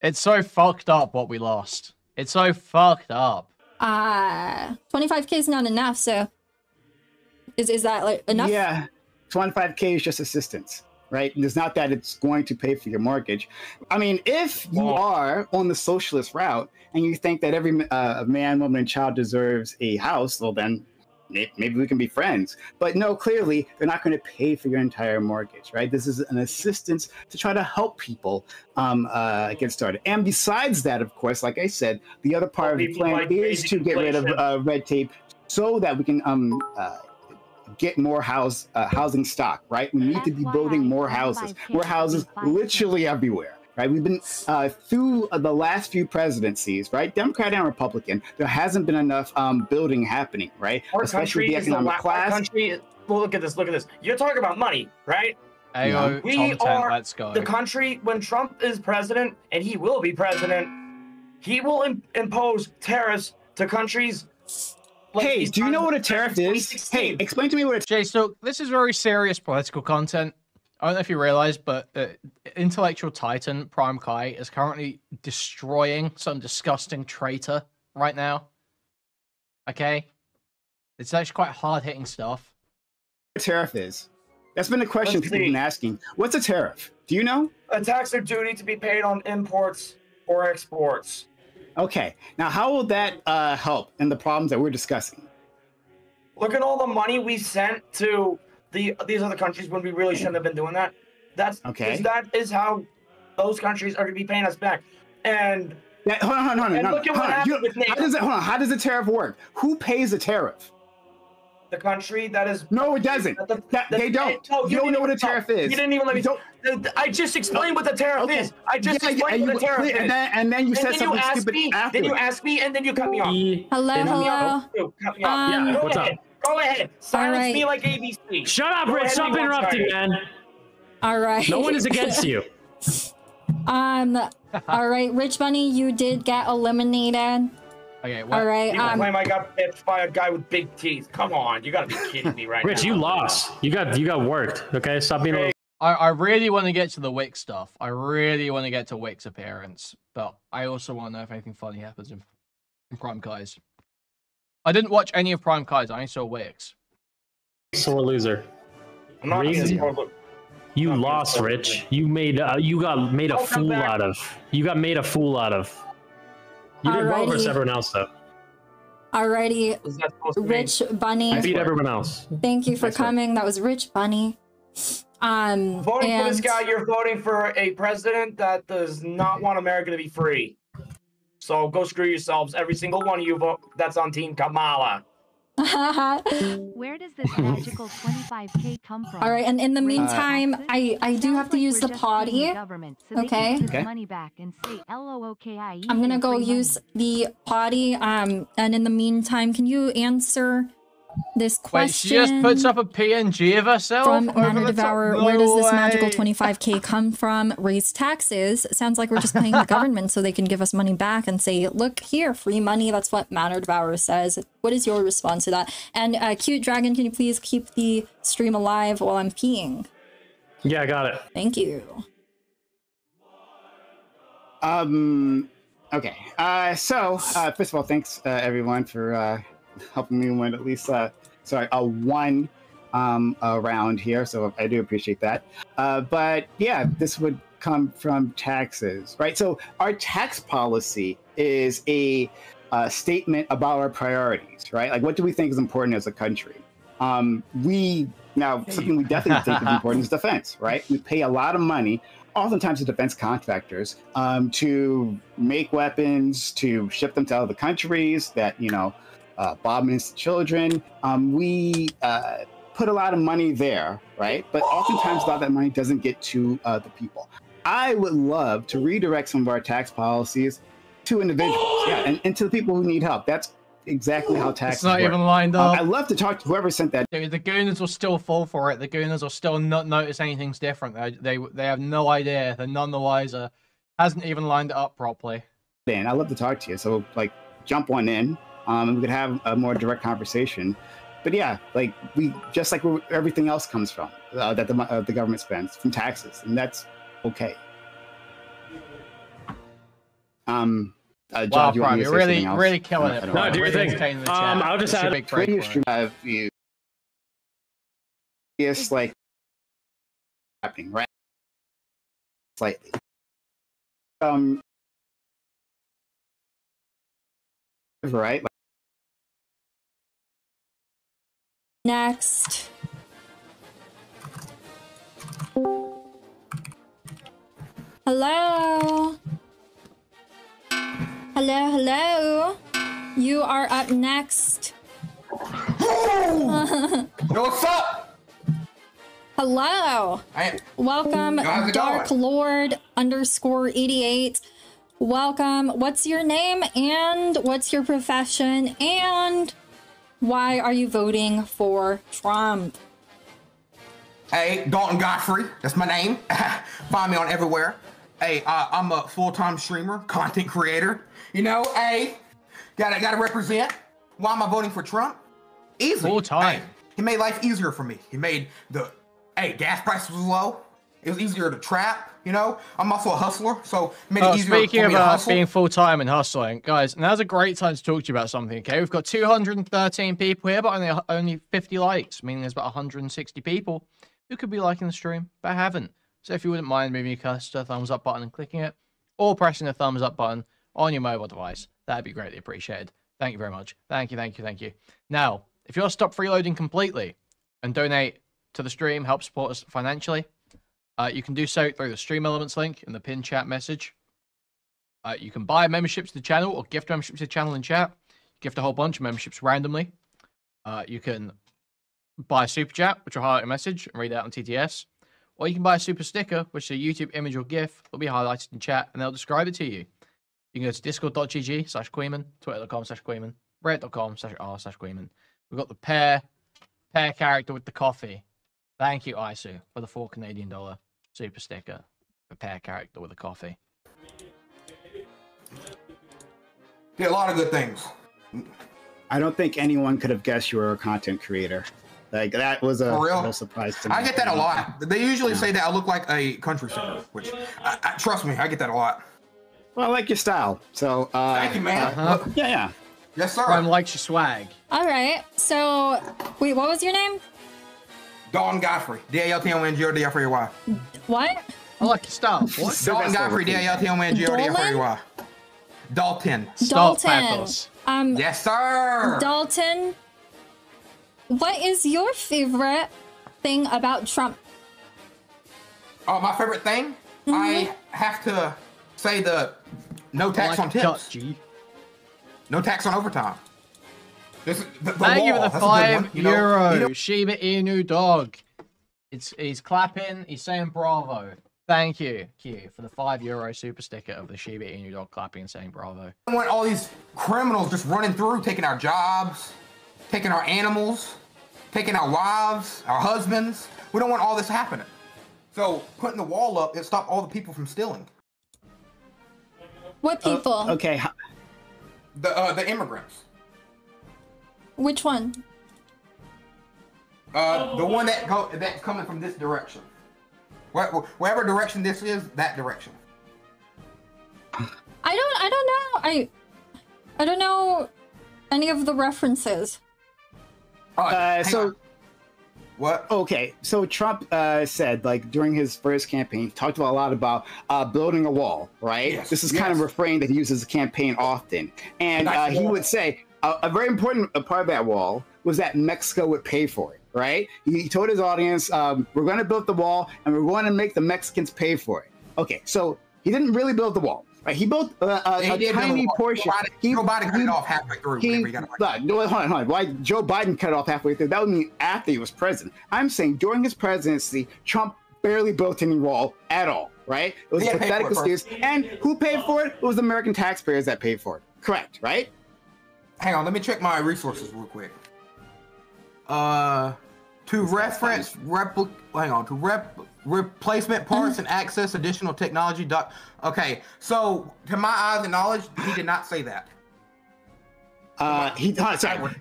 It's so fucked up what we lost. It's so fucked up. 25k is not enough, so is that like enough? Yeah, 25k is just assistance, right? It's not that it's going to pay for your mortgage. I mean, if you are on the socialist route and you think that every man, woman, and child deserves a house, well then maybe we can be friends. But no, clearly they're not going to pay for your entire mortgage, right? This is an assistance to try to help people get started. And besides that, of course, like I said, the other part of the plan is to get rid of red tape so that we can get more housing stock, right? We need to be building more houses literally everywhere, right? We've been through the last few presidencies, right? Democrat and Republican, there hasn't been enough building happening, right? Especially the economic class. Country, well, look at this, You're talking about money, right? Ayo, we are let's go. The country, when Trump is president, and he will be president, he will impose tariffs to countries. Like, hey, do you know what a tariff is? Hey, explain to me what a Jay, so this is very serious political content. I don't know if you realize, but intellectual titan Prime Kai is currently destroying some disgusting traitor right now. Okay? It's actually quite hard-hitting stuff. What a tariff is? That's been a question people have been asking. What's a tariff? Do you know? A tax or duty to be paid on imports or exports. Okay, now how will that help in the problems that we're discussing? Look at all the money we sent to these other countries when we really shouldn't have been doing that. That is how those countries are going to be paying us back. And hold on. Look at what happened with NATO. How does the tariff work? Who pays the tariff? The country that is. No, it doesn't. They don't. No, you don't know what a tariff is. You didn't even let me. I just explained what the tariff is. I just explained what the tariff is. And then you said something stupid after. Then you asked me, and then you cut me off. Hello. Cut me off. Yeah, what's up? Go ahead. Silence me like ABC. Shut up, Rich. Stop interrupting, man. All right. No one is against you. All right, Rich Bunny, you did get eliminated. Okay, what? All right. Claim I got bitched by a guy with big teeth. Come on, you gotta be kidding me right now. Rich, you lost. You got worked. Okay, stop being. I really want to get to the Wick stuff. I really want to get to Wick's appearance, but I also want to know if anything funny happens in Prime Kai's. I didn't watch any of Prime Kai's. I only saw Wick's. Sore loser. I'm not You lost, Rich. You got made a fool out of. You got made a fool out of. You did well versus everyone else, though. Alrighty, Rich Bunny. I beat everyone else. Thank you for coming. That was Rich Bunny. Voting for this guy, you're voting for a president that does not want America to be free. So go screw yourselves, every single one of you vote that's on Team Kamala. Where does this magical 25k come from? All right, and in the meantime, I do have to use the potty. Okay. I'm gonna go use the potty. And in the meantime, can you answer this question? Wait, she just puts up a PNG of herself from Manor Devourer. Where does this magical 25k come from? Raise taxes. Sounds like we're just paying the government so they can give us money back and say, look here, free money. That's what Manor Devourer says. What is your response to that? And Cute Dragon, can you please keep the stream alive while I'm peeing? Yeah, I got it. Thank you. Okay. So first of all, thanks everyone for helping me win at least one round here. So I do appreciate that. But yeah, this would come from taxes, right? So our tax policy is a statement about our priorities, right? Like, what do we think is important as a country? Something we definitely think is important is defense, right? We pay a lot of money, oftentimes to defense contractors, to make weapons, to ship them to other countries that, bomb innocent children. We put a lot of money there, right? But oftentimes a lot of that money doesn't get to the people. I would love to redirect some of our tax policies to individuals, and to the people who need help. That's exactly how taxes work. It's not even lined up. I'd love to talk to whoever sent that. Dude, the Gooners will still fall for it. The Gooners will still not notice anything's different. They have no idea. They're none the wiser. Hasn't even lined it up properly. Dan, I'd love to talk to you. So, jump on in, and we could have a more direct conversation. But yeah, we just like where everything else comes from that the government spends from taxes, and that's okay. John, wow, do you want me to you're say really killing it. No, do your thing. I'll just add a big stream of you. It's happening, right? Slightly. Right. Next. Hello. Hello. You are up next. What's up? Hello. Welcome, Dark Lord _88. Welcome. What's your name and what's your profession and why are you voting for Trump? Hey, Dalton Godfrey. That's my name. Find me on everywhere. Hey, I'm a full-time streamer, content creator. Hey, gotta represent. Why am I voting for Trump? Easy. Full-time. Hey, he made life easier for me. He made gas prices was low. It was easier to trap. I'm also a hustler, so it made it easier speaking for me to about hustle. being full-time and hustling, guys, now's a great time to talk to you about something, okay? We've got 213 people here, but only 50 likes, meaning there's about 160 people who could be liking the stream, but haven't. So if you wouldn't mind moving your cursor to the thumbs up button and clicking it, or pressing the thumbs up button on your mobile device, that'd be greatly appreciated. Thank you very much. Thank you. Now, if you'll stop freeloading completely and donate to the stream, help support us financially, you can do so through the Stream Elements link in the pinned chat message. You can buy memberships to the channel or gift memberships to the channel in chat. Gift a whole bunch of memberships randomly. You can buy a super chat, which will highlight a message and read it out on TTS. Or you can buy a super sticker, which is a YouTube image or GIF that will be highlighted in chat and they'll describe it to you. You can go to discord.gg/Kuihman, twitter.com/Kuihman, reddit.com/r/Kuihman. We've got the pear character with the coffee. Thank you, Isu, for the $4 Canadian super sticker. The pear character with the coffee. Did a lot of good things. I don't think anyone could have guessed you were a content creator. That was a real surprise to me. I get that a lot. They usually say that I look like a country singer, which, trust me, I get that a lot. Well, I like your style. So, thank you, man. Yeah. Yes, sir. Prime likes your swag. All right. So, wait, what was your name? Dalton Godfrey. D-A-L-T-O-N-G-O-D-F-R-E-Y. What? I like your style. What? Dalton Godfrey. D-A-L-T-O-N-G-O-D-F-R-E-Y. Dalton. Dalton. Yes, sir. Dalton. What is your favorite thing about Trump? Oh, my favorite thing? I have to say the no tax on tips. No tax on overtime. Thank you for the €5 Shiba Inu dog. He's clapping. He's saying bravo. Thank you, Q, for the €5 super sticker of the Shiba Inu dog clapping and saying bravo. I don't want all these criminals just running through, taking our jobs, taking our animals, taking our wives, our husbands. We don't want all this happening. So putting the wall up, it stopped all the people from stealing. What people? Okay. The immigrants. Which one? The one that's coming from this direction. Wherever direction this is, that direction. I don't I don't know any of the references. So what? Okay, so Trump said, like, during his first campaign, talked a lot about building a wall, right? Yes, This is kind of a refrain that he uses as a campaign often. And he would say a very important part of that wall was that Mexico would pay for it, right? He told his audience, we're going to build the wall and we're going to make the Mexicans pay for it. Okay, so he didn't really build the wall. Right, he built a tiny portion. Joe Biden cut it off halfway through. Hold on. Why Joe Biden cut it off halfway through? That would mean after he was president. I'm saying during his presidency, Trump barely built any wall at all. Right? It was a pathetic excuse. And who paid for it? It was the American taxpayers that paid for it. Correct, right? Hang on, let me check my resources real quick. Replacement parts and access additional technology. Okay, so to my eyes and knowledge, he did not say that.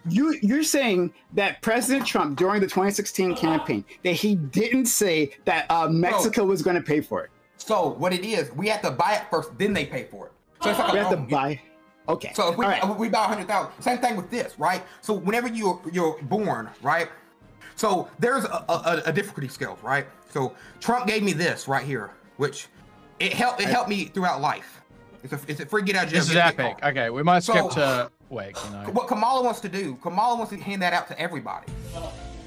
You're saying that President Trump during the 2016 campaign that he didn't say that Mexico was going to pay for it. So what it is, we have to buy it first, then they pay for it. So it's like we have to buy. Okay. So if we buy 100,000, same thing with this, right? So whenever you're born, right? So there's a difficulty scale, right? So Trump gave me this right here, which it helped me throughout life. It's a free get out of jail. This is epic. Okay, we might skip to Wick. You know. What Kamala wants to do, Kamala wants to hand that out to everybody.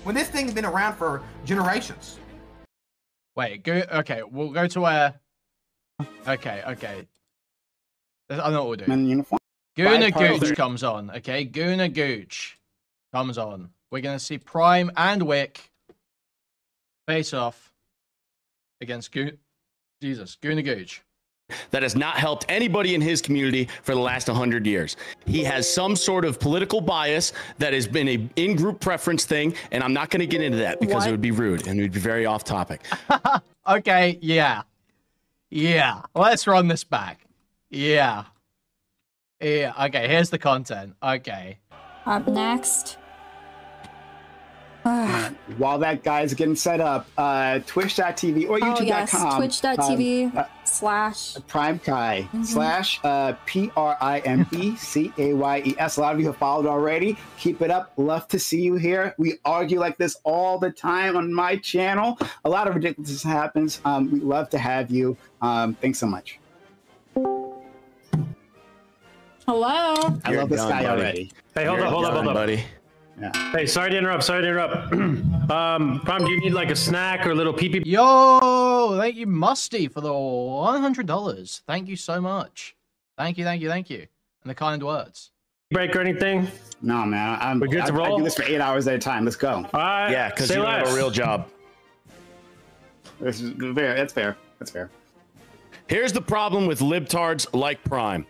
When this thing's been around for generations. Wait, go. Okay, we'll go to where. Okay. I know what we'll do. Goona Gooch comes on. Okay, Goona Gooch comes on. We're gonna see Prime and Wick face off against Goona Gooch. That has not helped anybody in his community for the last 100 years. He has some sort of political bias that has been a in-group preference thing, and I'm not going to get into that because it would be rude and it would be very off topic. Okay, yeah. Let's run this back. Yeah. Okay, here's the content. Okay. Up next. While that guy's getting set up, twitch.tv or youtube.com. Yes, twitch.tv / PrimeKai / PRIMECAYES. A lot of you have followed already. Keep it up. Love to see you here. We argue like this all the time on my channel. A lot of ridiculousness happens. We love to have you. Thanks so much. Hello. I love this guy already. Hey, hold up, buddy. Yeah. Hey, sorry to interrupt. Prime, do you need like a snack or a little pee-pee? Yo, thank you, Musty, for the $100. Thank you so much. Thank you. And the kind words. Break or anything? No, man. We're good to roll? I do this for 8 hours at a time. Let's go. All right. Yeah, because you don't have a real job. This is fair. That's fair. Here's the problem with libtards like Prime.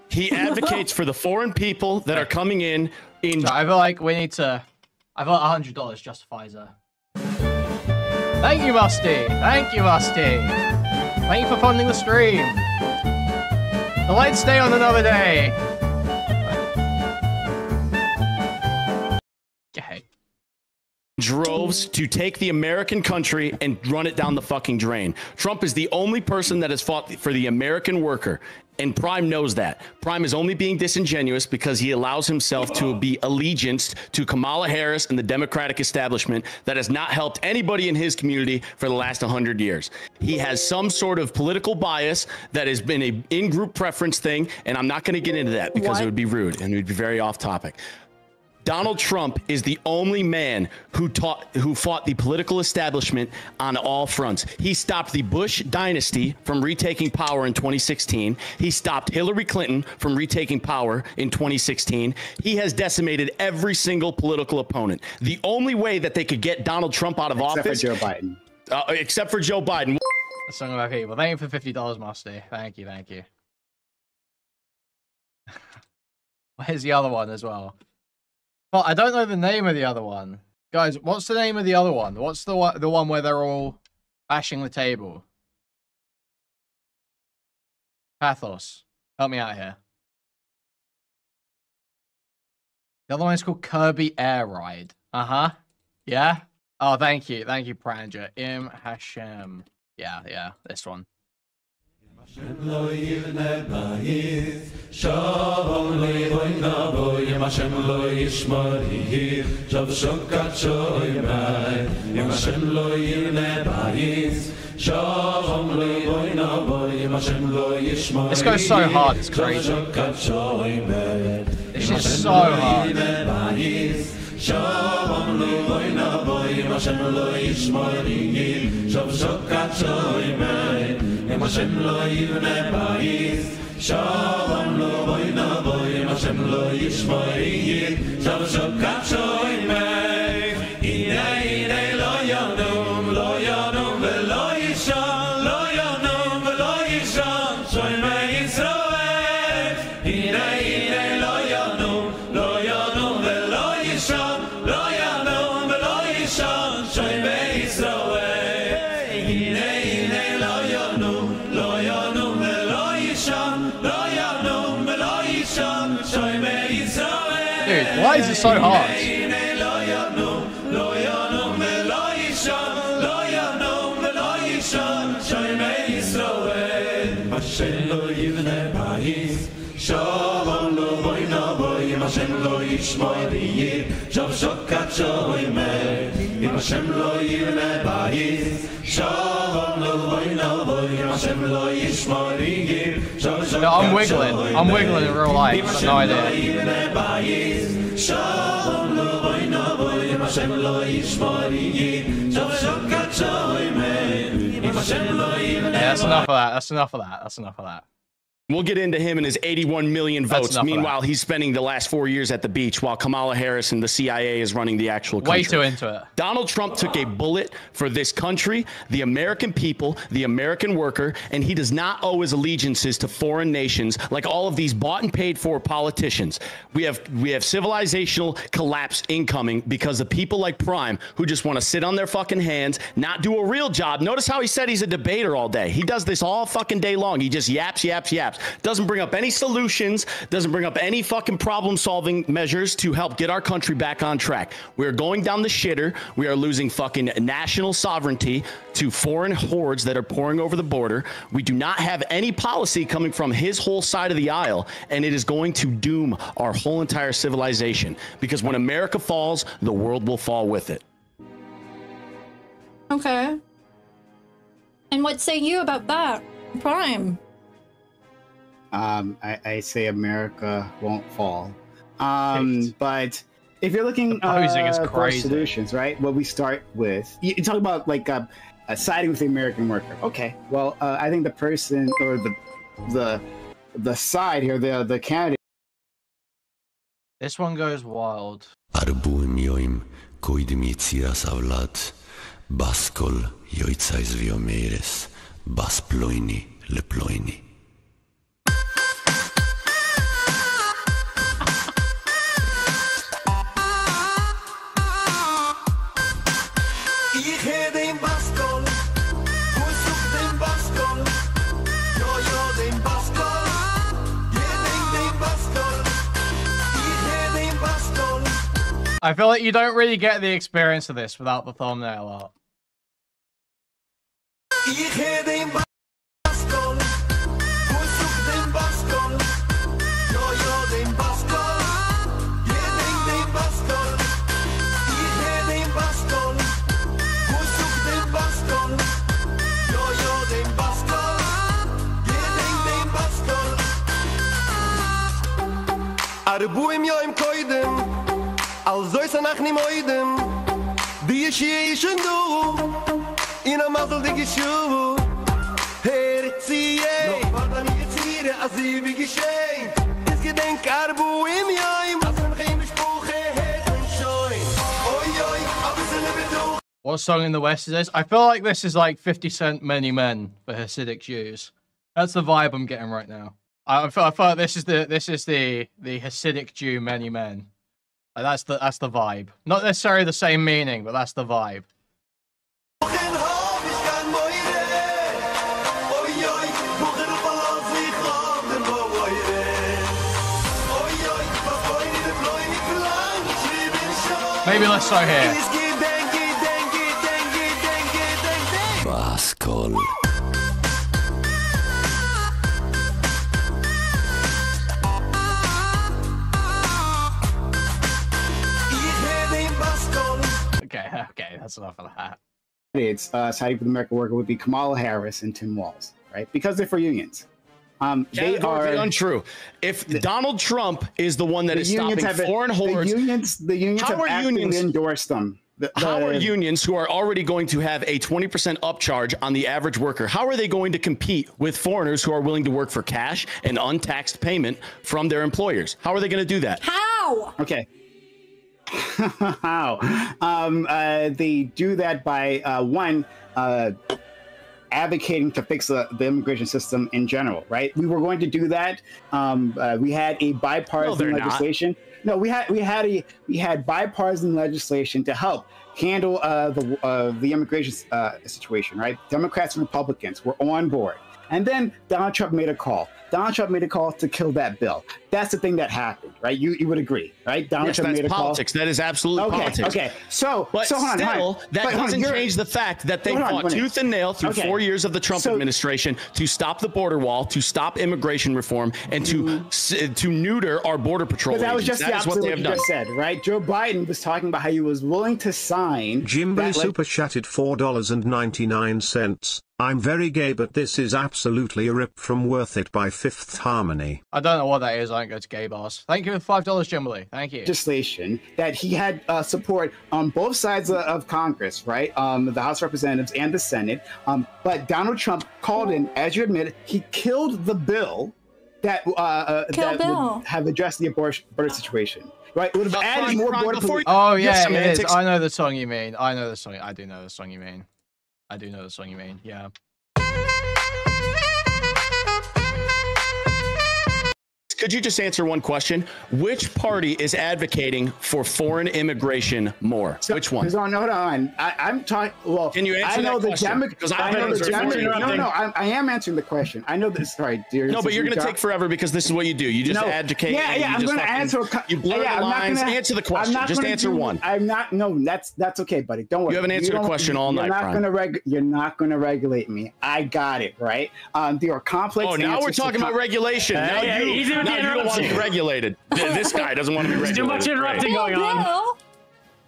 He advocates for the foreign people that are coming in. So I feel like we need to. I feel like $100 justifies her. Thank you, Musty. Thank you for funding the stream. The lights stay on another day. Okay. Droves to take the American country and run it down the fucking drain. Trump is the only person that has fought for the American worker, and Prime knows that. Prime is only being disingenuous because he allows himself to be allegianced to Kamala Harris and the Democratic establishment that has not helped anybody in his community for the last 100 years. He has some sort of political bias that has been a in-group preference thing, and I'm not going to get into that because it would be rude and it would be very off topic. Donald Trump is the only man who fought the political establishment on all fronts. He stopped the Bush dynasty from retaking power in 2016. He stopped Hillary Clinton from retaking power in 2016. He has decimated every single political opponent. The only way that they could get Donald Trump out of office, except for Joe Biden. Except for Joe Biden. A song about people. Thank you for $50, Musty. Thank you. Where's the other one as well? Well, I don't know the name of the other one. Guys, what's the name of the other one? What's the one where they're all bashing the table? Pathos. Help me out here. The other one is called Kirby Air Ride. Yeah? Oh, thank you. Thank you, Pranja. Hashem. Yeah, this one. This goes so hard, it's crazy. This is so hard. Dude, why is it so hard? No, I'm wiggling. I'm wiggling in real life. I have no idea. Yeah, that's enough of that. That's enough of that. That's enough of that. We'll get into him and his 81 million votes. Meanwhile, he's spending the last 4 years at the beach while Kamala Harris and the CIA is running the actual country. Way too into it. Donald Trump took a bullet for this country, the American people, the American worker, and he does not owe his allegiances to foreign nations like all of these bought and paid for politicians. We have civilizational collapse incoming because of people like Prime who just want to sit on their fucking hands, not do a real job. Notice how he said he's a debater all day. He does this all fucking day long. He just yaps. Doesn't bring up any solutions, doesn't bring up any fucking problem-solving measures to help get our country back on track. We're going down the shitter. We are losing fucking national sovereignty to foreign hordes that are pouring over the border. We do not have any policy coming from his whole side of the aisle, and it is going to doom our whole entire civilization, because when America falls, the world will fall with it. Okay. And what say you about that, Prime? I say America won't fall. But if you're looking for solutions, right? Well, we start with you talk about like siding with the American worker. Okay, well, I think the person or the side here, the candidate. This one goes wild. Arbuim joim koidim yitziras avlat baskol yoitzais viomeres bas ploini le ploini. I feel like you don't really get the experience of this without the thumbnail art. Arbuim yoim koidem Alzoi sanach ni moidem Die yishishun du In a mazel di gishu Herzieh No vada mi yitzire Azi vi gishein Is gedenk arbuim yoim Asam chim mishpuche Heden shoin Oi oi Abisene beduch. What song in the West is this? I feel like this is like 50 Cent Many Men for Hasidic Jews. That's the vibe I'm getting right now. I feel like this is the Hasidic Jew Many Men. Like that's the vibe. Not necessarily the same meaning, but that's the vibe. Maybe let's start here. That's enough of that. Siding with the American worker would be Kamala Harris and Tim Walz, right? Because they're for unions. They are untrue. If Donald Trump is the one that is stopping foreign hordes, the unions have actively endorsed them. How are unions who are already going to have a 20% upcharge on the average worker, how are they going to compete with foreigners who are willing to work for cash and untaxed payment from their employers? How are they going to do that? How? Okay. How? They do that by advocating to fix the immigration system in general, right? We were going to do that. We had a bipartisan legislation. No, we had bipartisan legislation to help handle the immigration situation, right? Democrats and Republicans were on board. And then Donald Trump made a call. Donald Trump made a call to kill that bill. That's the thing that happened, right? You would agree, right? Donald Trump made a politics. That is absolute politics. Okay. So hold on, that doesn't change the fact that they fought tooth and nail through 4 years of the Trump administration to stop the border wall, to stop immigration reform, and to neuter our border patrol. That was just the opposite of what you just said, right? Joe Biden was talking about how he was willing to sign. Jimbo super chatted $4.99. I'm very gay, but this is absolutely a rip from Worth It by Fifth Harmony. I don't know what that is. I don't go to gay bars. Thank you for $5, Jimbo. Thank you. Legislation that he had support on both sides of Congress, right? The House of Representatives and the Senate. But Donald Trump called in, as you admitted, he killed the bill that would have addressed the border situation. Right? It would have added more border police. Oh, yeah, it is. I know the song you mean. I know the song. I do know the song you mean. I do know the song you mean, yeah. Could you just answer one question? Which party is advocating for foreign immigration more? Which one? Hold on. I'm talking. Well, can you answer that question? Because I am answering the question. I know this. Sorry, dear. No, but you're going to take forever because this is what you do. You just advocate. Yeah. I'm going to answer. You blur the lines. Answer the question. Just answer one. I'm not. No, that's okay, buddy. Don't worry. You haven't answered a question all night. You're not going to regulate me. I got it right. There are complex. Oh, now we're talking about regulation. Now you don't want to be regulated. This guy doesn't want to be regulated. Too much interrupting going on.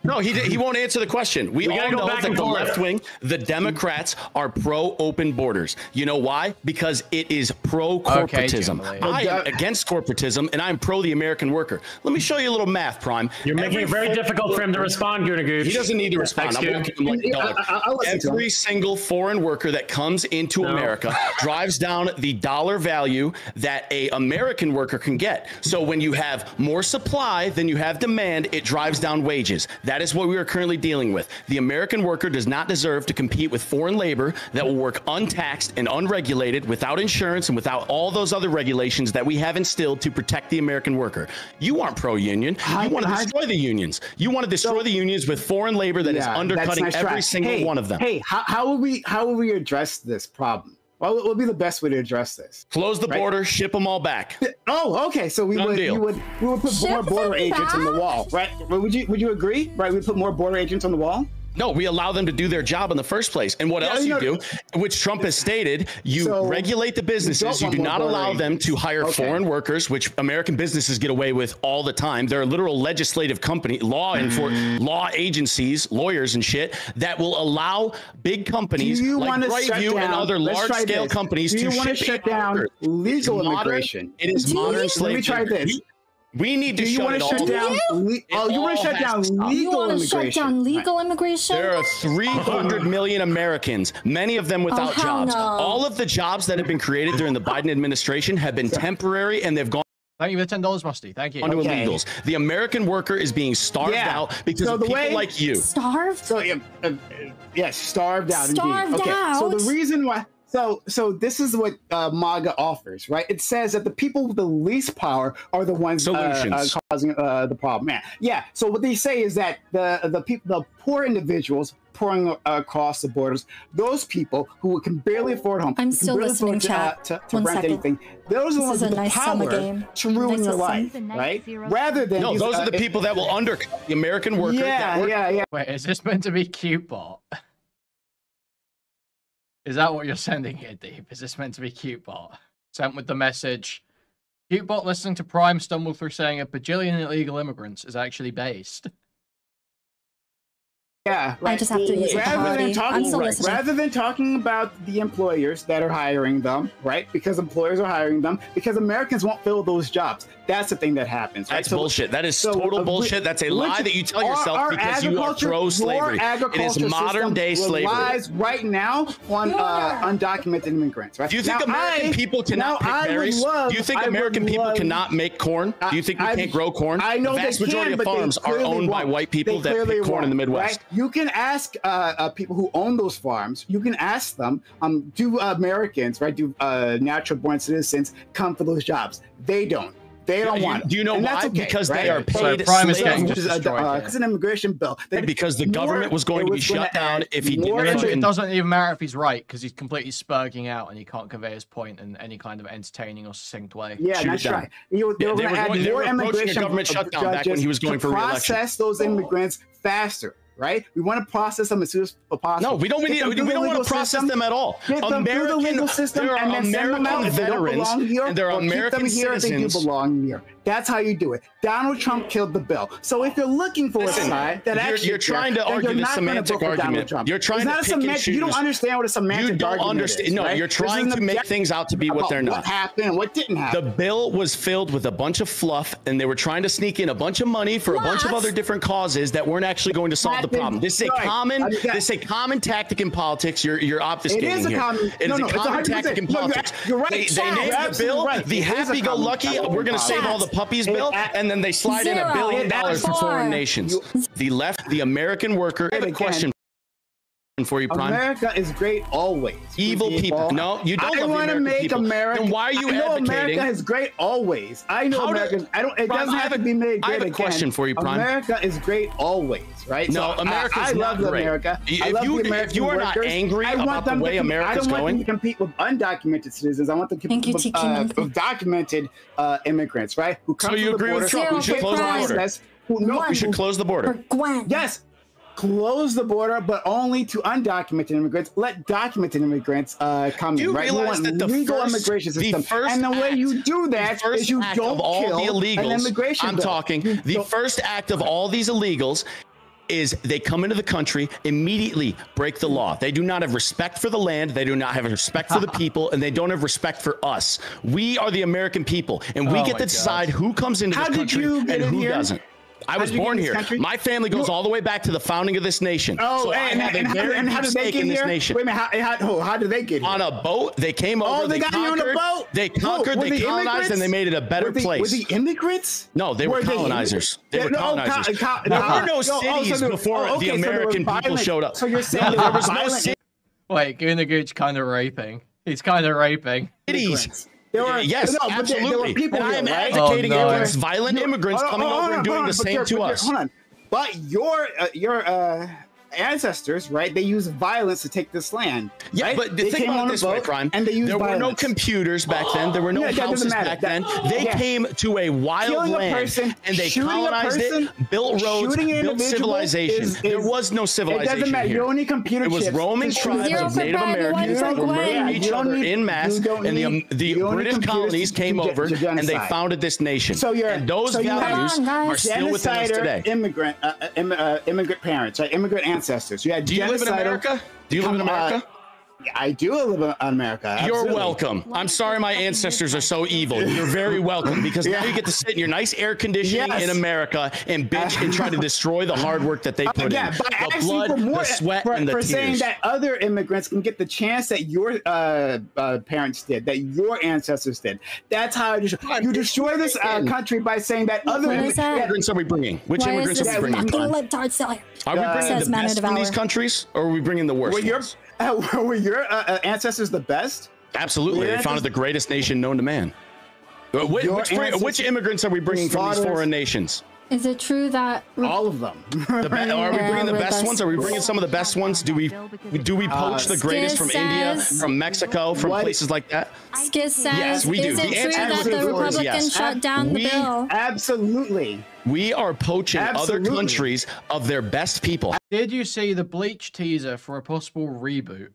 No, he won't answer the question. We all know that the left wing, the Democrats, are pro-open borders. You know why? Because it is pro-corporatism. I am against corporatism, and I'm pro the American worker. Let me show you a little math, Prime. You're making it very difficult for him to respond, Goonagooch. He doesn't need to respond. I'm looking at him like a dog. Every single foreign worker that comes into America drives down the dollar value that a American worker can get. So when you have more supply than you have demand, it drives down wages. That is what we are currently dealing with. The American worker does not deserve to compete with foreign labor that will work untaxed and unregulated without insurance and without all those other regulations that we have instilled to protect the American worker. You aren't pro-union. You want to destroy the unions. You want to destroy the unions with foreign labor that is undercutting every single one of them. Hey, how will we address this problem? What would be the best way to address this? Close the border, ship them all back. Oh, okay. So we would put more border agents on the wall, right? Would you agree? Right? We put more border agents on the wall. No, we allow them to do their job in the first place. And what else you do, which Trump has stated, you regulate the businesses. You do not allow them to hire foreign workers, which American businesses get away with all the time. There are literal legislative company, law agencies, lawyers and shit that will allow big companies like Brightview and other large-scale companies to shut down legal immigration. It is modern slavery. Let me try this. We need to shut it all down. You want to shut down legal immigration? There are 300 million Americans, many of them without jobs. All of the jobs that have been created during the Biden administration have been temporary, and they've gone. Thank you for $10, Musty. Thank you. Onto illegals. The American worker is being starved out because of people like you. Starved? So starved out. Starved out. So the reason why. So this is what MAGA offers, right? It says that the people with the least power are the ones causing the problem. Yeah. So what they say is that the poor individuals pouring across the borders, those people who can barely afford home, I'm still listening, chat. To rent anything, those are the ones with the power to ruin your life, right? Rather than those are the people that will undercut the American worker. Yeah. Wait, is this meant to be Kyootbot? Is that what you're sending here, Deep? Is this meant to be Kyootbot? Sent with the message, Kyootbot listening to Prime stumble through saying a bajillion illegal immigrants is actually based. Yeah, right. I just have to use rather rather than talking about the employers that are hiring them, right? Because employers are hiring them, because Americans won't fill those jobs. That's the thing that happens. Right? That's bullshit. That is total bullshit. That's a lie that you tell yourself because you are pro-slavery. It is modern day slavery. Relies right now on undocumented immigrants. Right? Do you think American people cannot pick berries? Do you think American people cannot make corn? Do you think we can't grow corn? I know the vast they majority can, of farms are owned by white people that pick corn in the Midwest. Right? You can ask people who own those farms. You can ask them, do Americans, right? Do natural-born citizens come for those jobs? They don't. They don't want it. Do you know why? Okay, because right? they are paid It's an immigration bill. Because the government was going to be shut down if he didn't. It doesn't even matter if he's right, because he's completely spurging out and he can't convey his point in any kind of entertaining or succinct way. Yeah, that's right. They were going to add more immigration government shutdown back when he was going for re-election. Process those immigrants faster. Right? We want to process them as soon as possible. No, we don't want to process them at all. Get them through the legal system and then send them out if they don't belong here, and there are American citizens. If they do belong here. That's how you do it. Donald Trump killed the bill. So if you're looking for a side that actually you're trying to argue the semantic argument. You're trying to pick and choose. You don't understand what a semantic argument is. No, you're trying to make things out to be what they're not. What happened and what didn't happen. The bill was filled with a bunch of fluff, and they were trying to sneak in a bunch of money for a bunch of other different causes that weren't actually going to solve the problem. This is a common tactic in politics. You're obfuscating here. It is a common tactic in politics. You're right. They named the bill the happy-go-lucky, we're going to save all the puppies bill, and then they slide in $1 billion for foreign nations. The left, the American worker. I have a question for you, Prime. America is great always. Evil people. No, you don't love the American people. Then why are you advocating? America is great always. I know America. It doesn't have to be made great again. I have a question for you, Prime. America is great always, right? No, America's not great. America. If you are not angry about the way America's going, I don't want them to compete with undocumented citizens. I want them to compete with documented immigrants, right? Who come so you agree with Trump? We should close the border. We should close the border. Yes. Close the border, but only to undocumented immigrants. Let documented immigrants come in. Right? Realize that the legal immigration system, and the way you do that is you don't kill an immigration bill. I'm talking. The first act of all these illegals is they come into the country, immediately break the law. They do not have respect for the land. They do not have respect for the people, and they don't have respect for us. We are the American people, and we get to decide who comes into this country and who doesn't. I was born here. My family goes all the way back to the founding of this nation. Oh, so I have a very deep stake in this nation. Wait a minute, how did they get here? On a boat. They came over. They got here on a boat? They conquered, they colonized, and they made it a better place. Were the immigrants? No, they were colonizers. They were colonizers. There were no cities before the American people showed up. So you're saying there was no city. Wait, Goonagooch kind of raping. He's kind of raping. Cities. Yes, absolutely. There were people I am here, right? advocating against violent immigrants coming over and doing the same to us. Hold on. But your ancestors, right? They used violence to take this land. Yeah, right? but think about it this way, Prime. And they used there violence. were no computers back then. There were no houses back then. They came to a wild land and they colonized it, built roads, built civilization. There was no civilization. It doesn't matter. You only computer chips. It was Roman tribes of Native Americans that were murdering each other in mass, and the British colonies came over and they founded this nation. And those values are still within us today. Immigrant parents, right? Immigrant ancestors. You had Do you live in America? Do you live in America? I do live in America. Absolutely. You're welcome. I'm sorry my ancestors are so evil. You're very welcome because now you get to sit in your nice air conditioning in America and bitch and try to destroy the hard work that they put in. The blood, the sweat, and the tears. For saying that other immigrants can get the chance that your parents did, that your ancestors did. That's how you destroy this country by saying that other immigrants are we bringing? Which immigrants are we bringing? Are we bringing the best from these countries, or are we bringing the worst ones? Were your ancestors the best? Absolutely. They founded the greatest nation known to man. Which immigrants are we bringing from these foreign nations? Is it true that all of them? Are we bringing the best ones? Are we bringing some of the best ones? Do we poach the greatest from India, from Mexico, from places like that? Skiz says, yes, we do. Is it true that the Republicans shut down the bill? Absolutely. We are poaching other countries of their best people. Did you see the Bleach teaser for a possible reboot?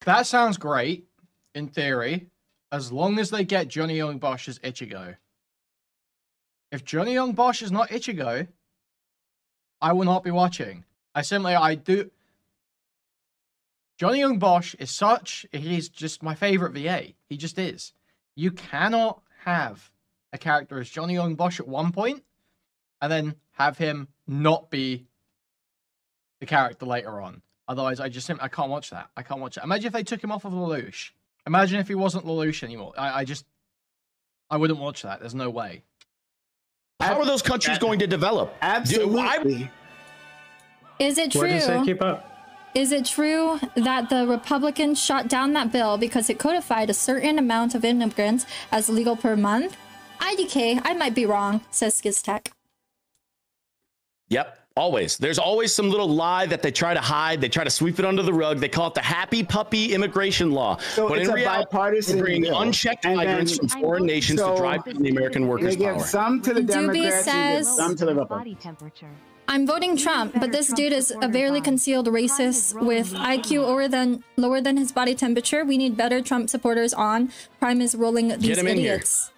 That sounds great, in theory, as long as they get Johnny Young Bosch as Ichigo. If Johnny Young Bosch is not Ichigo, I will not be watching. I do. Johnny Young Bosch is he's just my favorite VA. He just is. You cannot have a character as Johnny Young Bosch at one point and then have him not be the character later on. Otherwise, I can't watch that. I can't watch it. Imagine if they took him off of Lelouch. Imagine if he wasn't Lelouch anymore. I wouldn't watch that. There's no way. How are those countries going to develop? Absolutely. Is it true? What did you say, Kyootbot? Is it true that the Republicans shot down that bill because it codified a certain amount of immigrants as legal per month? IDK, I might be wrong, says Skiztech. Yep. Always. There's always some little lie that they try to hide. They try to sweep it under the rug. They call it the happy puppy immigration law. So but it's in a reality, bipartisan they bring bill. unchecked And migrants then- from foreign nations to drive down the American workers' They give power. some to the Doobie Democrats and give says- some to the Body Republicans. temperature. I'm voting Trump, but this dude is a barely concealed racist with IQ lower than his body temperature. We need better Trump supporters on. Prime is rolling these him in here. idiots.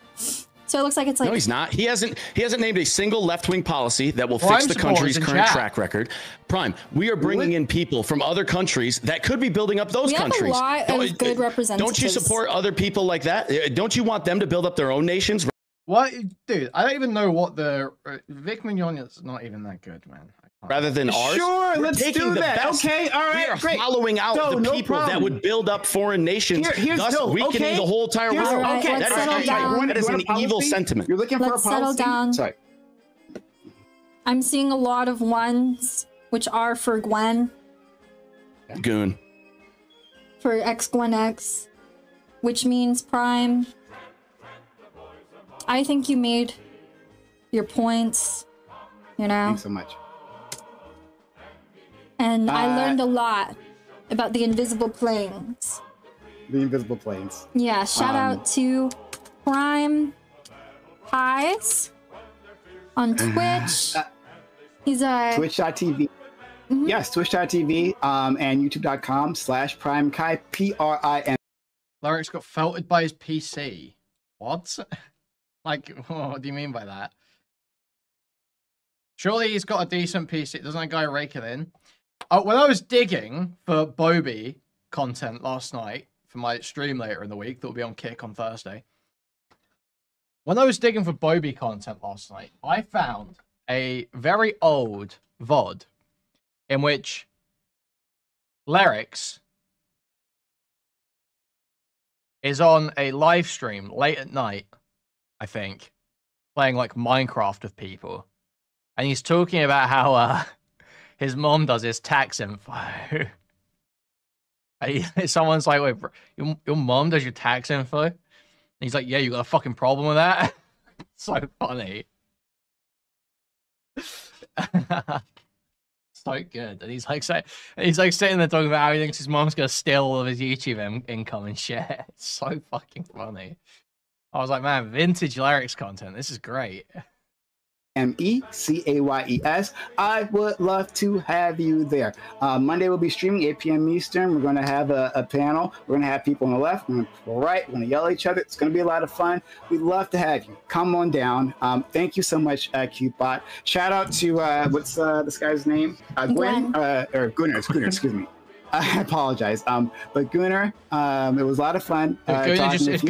So it looks like it's like No, he's not. He hasn't named a single left-wing policy that will Prime fix the supporters country's in current chat. track record. Prime, we are bringing in people from other countries that could be building up those we have countries. a lot of good representatives. Don't you support other people like that? Don't you want them to build up their own nations? What, dude? I don't even know what the Vic Mignogna's not even that good, man. Rather than ours? Sure, We're let's taking do the that. best. Okay, all right, We are great. following out So, the no people that problem. would build up foreign nations, thus weakening the whole entire Here's- world. Alright, okay, let's That settle is, down. that is an evil sentiment. You're looking for Let's a policy? settle down. Sorry. I'm seeing a lot of ones, which are for Gwen, Goon. for X Gwen X, which means Prime. I think you made your points, you know, Thanks so much. and I learned a lot about the invisible planes. The invisible planes. Yeah, shout out to Prime Pies on Twitch. He's a Twitch.tv. Yes, Twitch.tv and YouTube.com/PrimeKai, PRIM. Larry's got felted by his PC. What? Like, what do you mean by that? Surely he's got a decent PC. Doesn't that guy rake it in? When I was digging for Bobby content last night for my stream later in the week, that will be on Kick on Thursday. When I was digging for Bobby content last night, I found a very old VOD in which Lyrics is on a live stream late at night, I think, playing like Minecraft with people. And he's talking about how his mom does his tax info. Someone's like, wait, bro, your mom does your tax info? And he's like, yeah, you got a fucking problem with that? So funny. So good. And he's like sitting there talking about how he thinks his mom's gonna steal all of his YouTube income and shit. It's so fucking funny. I was like, man, vintage Lyrics content. This is great. MECAYES. I would love to have you there. Monday we'll be streaming 8 p.m. Eastern. We're going to have a panel. We're going to have people on the left, on the right. We're going to yell at each other. It's going to be a lot of fun. We'd love to have you. Come on down. Thank you so much, Kyootbot. Shout out to what's this guy's name? Gwen or Gunnar. Excuse me. I apologize. But Gunnar, it was a lot of fun. If Gunnar just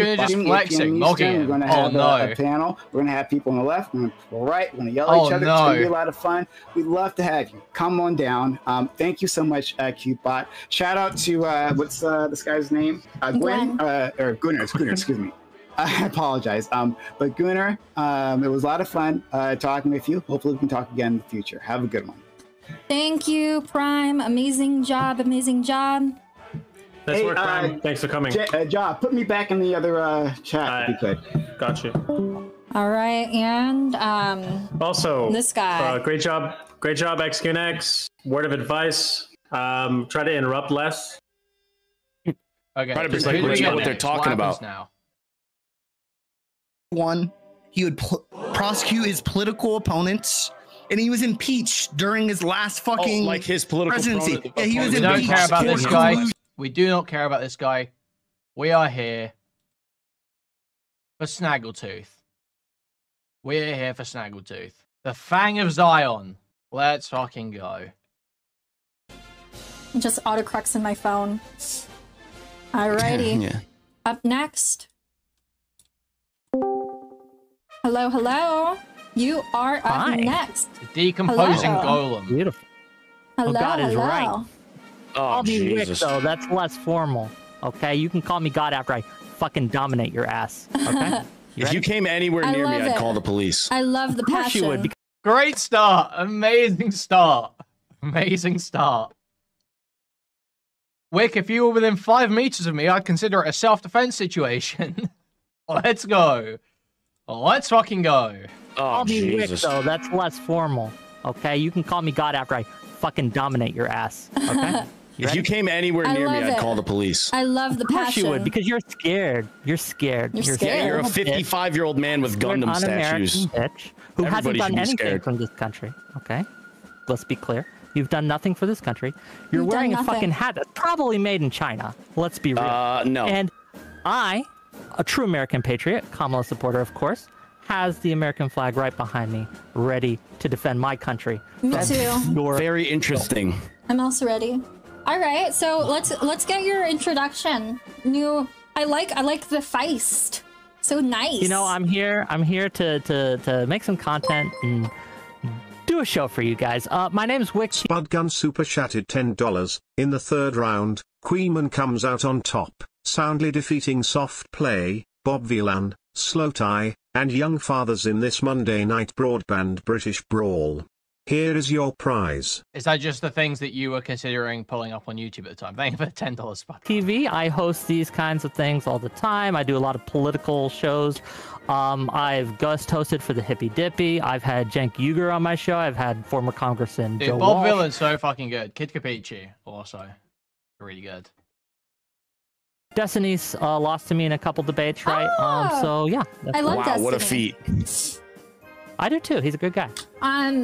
flexing, mocking him. We're going to have a panel. We're going to have people on the left, on the right. We're going to yell at each other. It's going to be a lot of fun. We'd love to have you. Come on down. Thank you so much, Kyootbot. Shout out to what's this guy's name? Gwen or Gunnar. Excuse me. I apologize. But Gunnar, it was a lot of fun talking with you. Hopefully we can talk again in the future. Have a good one. Thank you, Prime. Amazing job. Amazing job. Nice work, Prime. Thanks for coming. Job, put me back in the other chat if you could. Got you. All right, and also this guy. Great job, XQNX. Word of advice: try to interrupt less. Okay, try to pretend you know what they're talking about. Now. He would prosecute his political opponents. And he was impeached during his last fucking like his political presidency. Yeah, he was We don't impeached. care about this guy. We do not care about this guy. We are here for Snaggletooth. We are here for Snaggletooth. The Fang of Zion. Let's fucking go. Just autocorrects in my phone. Alrighty. Yeah. Up next. Hello, hello. You are up next. Decomposing Hello. golem. Beautiful. Hello, God is hello. right. Oh, Call me Wick, Jesus. though. That's less formal. Okay? You can call me God after I fucking dominate your ass. Okay? If you came anywhere I near me, love I'd it. call the police. I love the Of course passion. you would. Great start. Amazing start. Amazing start. Wick, if you were within 5 meters of me, I'd consider it a self-defense situation. Let's go. Let's fucking go. Call me Wick, though. That's less formal. Okay? You can call me God after I fucking dominate your ass. Okay? If you came anywhere I near me, love I'd it. call the police. I love the Of course passion. you would, because you're scared. You're scared. You're scared. Yeah, you're a 55-year-old man with Gundam statues. Bitch who Everybody hasn't should done be anything scared. from this country. Okay? Let's be clear. You've done nothing for this country. You're You've wearing done a fucking nothing. hat that's probably made in China. Let's be real. No. And I, a true American patriot, Kamala supporter, of course, has the American flag right behind me, ready to defend my country. Me That's too. Very interesting. I'm also ready. All right, so let's get your introduction. I like the feist. So nice. You know, I'm here to make some content and do a show for you guys. My name's Wick. Spudgun super chatted $10. In the third round, Kuihman comes out on top, soundly defeating Soft Play, Bob Vilan, Slow Tie, and Young Fathers in this Monday night broadband British brawl. Here is your prize. Is that just the things that you were considering pulling up on YouTube at the time? Thank you for the $10 spot. TV. I host these kinds of things all the time. I do a lot of political shows. I've guest hosted for the Hippy Dippy. I've had Cenk Uygur on my show. I've had former Congressman Dude, Joe Bob Walsh. Villain's so fucking good. Kid Capici, also. Really good. Destiny's lost to me in a couple debates, right? So yeah. I love Wow, what a Destiny. feat. I do too. He's a good guy.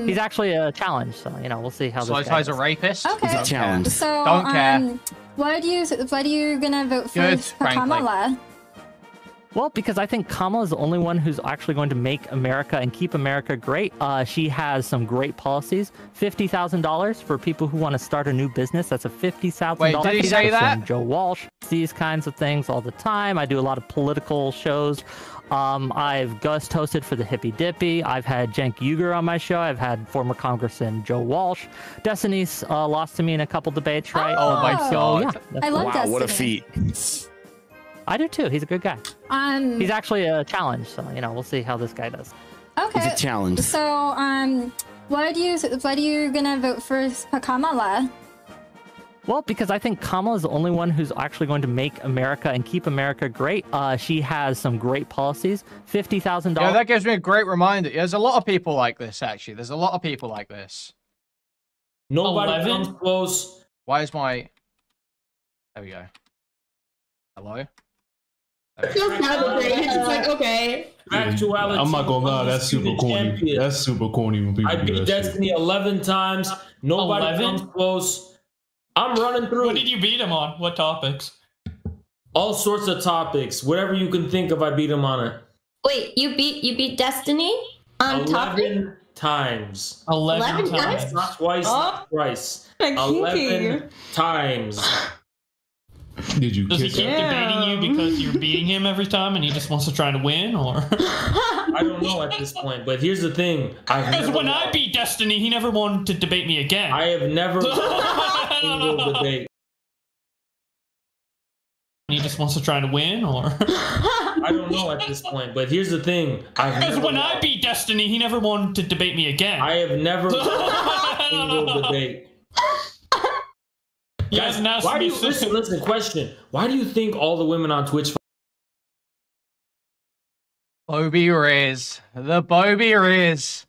He's actually a challenge, so you know we'll see how Slow this guy Tie's a goes. rapist? Okay. It's a challenge. So Don't care. What are you gonna vote for Good, frankly. Kamala? Well, because I think Kamala is the only one who's actually going to make America and keep America great. She has some great policies. $50,000 for people who want to start a new business. That's a $50,000. Wait, did he say that? Joe Walsh. These kinds of things all the time. I do a lot of political shows. I've guest hosted for the Hippy Dippy. I've had Cenk Uygur on my show. I've had former Congressman Joe Walsh. Destiny's lost to me in a couple debates, right? Oh my So, God. yeah, I love Wow, Destiny. what a feat. I do too. He's a good guy. He's actually a challenge, so you know we'll see how this guy does. Okay. It's a challenge. So what are you gonna vote for Kamala? Well, because I think Kamala is the only one who's actually going to make America and keep America great. She has some great policies. $50,000. Yeah, that gives me a great reminder. There's a lot of people like this, actually. There's a lot of people like this. Nobody 11? comes close. Why is my... There we go. Hello? It's like, okay. Actuality. I'm not gonna lie, that's super corny. champion. That's super corny when people I do beat that shit. Destiny 11 times. Nobody 11? comes close. I'm running through What did you beat him on? What topics? all sorts of topics. Whatever you can think of, I beat him on it. Wait, you beat Destiny on topic? 11 times. 11 times. Not twice, not thwice. Kinky. 11 times. Did you Does he kick keep him? debating you because you're beating him every time and he just wants to try to win? Or I don't know at this point, but here's the thing. because when I beat Destiny, he never wanted to debate me again. I have never won a single debate. He just wants to try to win, or I don't know at this point, but here's the thing. because when I beat Destiny, he never wanted to debate me again. I have never won a single debate. He hasn't asked Why do me you since- listen? Question: why do you think all the women on Twitch? Bobby Riz. The Bobby Riz.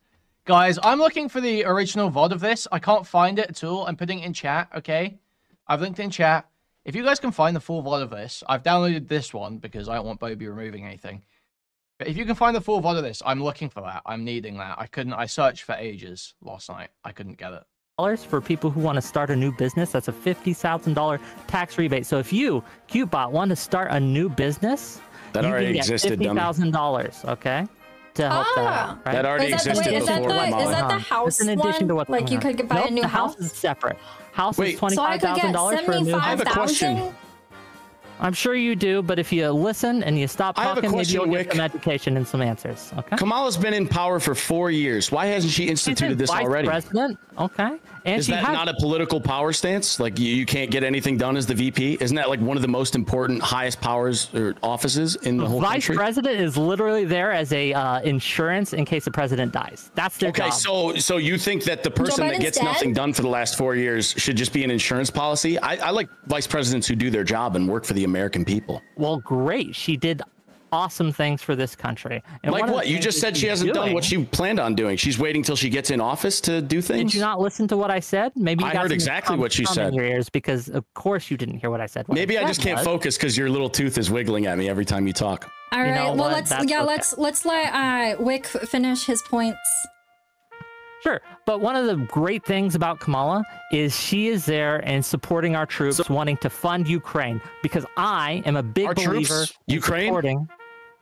Guys, I'm looking for the original VOD of this. I can't find it at all. I'm putting it in chat, okay? I've linked it in chat. If you guys can find the full VOD of this, I've downloaded this one because I don't want Bobby removing anything. But if you can find the full VOD of this, I'm looking for that. I'm needing that. I searched for ages last night. I couldn't get it. For people who want to start a new business. That's a $50,000 tax rebate. So if you, Kyootbot, want to start a new business, That you already can get existed, dummy. $50,000, okay? to help that out, right? That already existed is that before. the, is that the house It's in addition one? to what's Like you going could buy on. a new the house? house is separate. House Wait, is So I could get $25,000 for a new I have a question. $75,000? I'm sure you do, but if you listen and you stop I have a talking, maybe question, you'll Wick. get some education and some answers. Okay. Kamala's been in power for 4 years. Why hasn't she instituted this Vice already? President. Okay. And Is she that has not a political power stance? Like you can't get anything done as the VP? Isn't that like one of the most important, highest powers or offices in the whole Vice country? President is literally there as a insurance in case the president dies. That's their Okay, job. so you think that the person that Biden's gets dead? nothing done for the last 4 years should just be an insurance policy? I like vice presidents who do their job and work for the American people. Well, great. She did awesome things for this country. And Like one of the what? You things just that said she she's hasn't done doing- what she planned on doing. She's waiting till she gets in office to do things? Did you not listen to what I said? Maybe you I got heard some exactly what she cum in said. your ears because of course you didn't hear what I said. What Maybe I said just can't was- focus because your little tooth is wiggling at me every time you talk. All right. know Well, what? let's That's okay. let's let Wick finish his points. Sure, but one of the great things about Kamala is she is there and supporting our troops, wanting to fund Ukraine because I am a big Our believer troops, in Ukraine, supporting.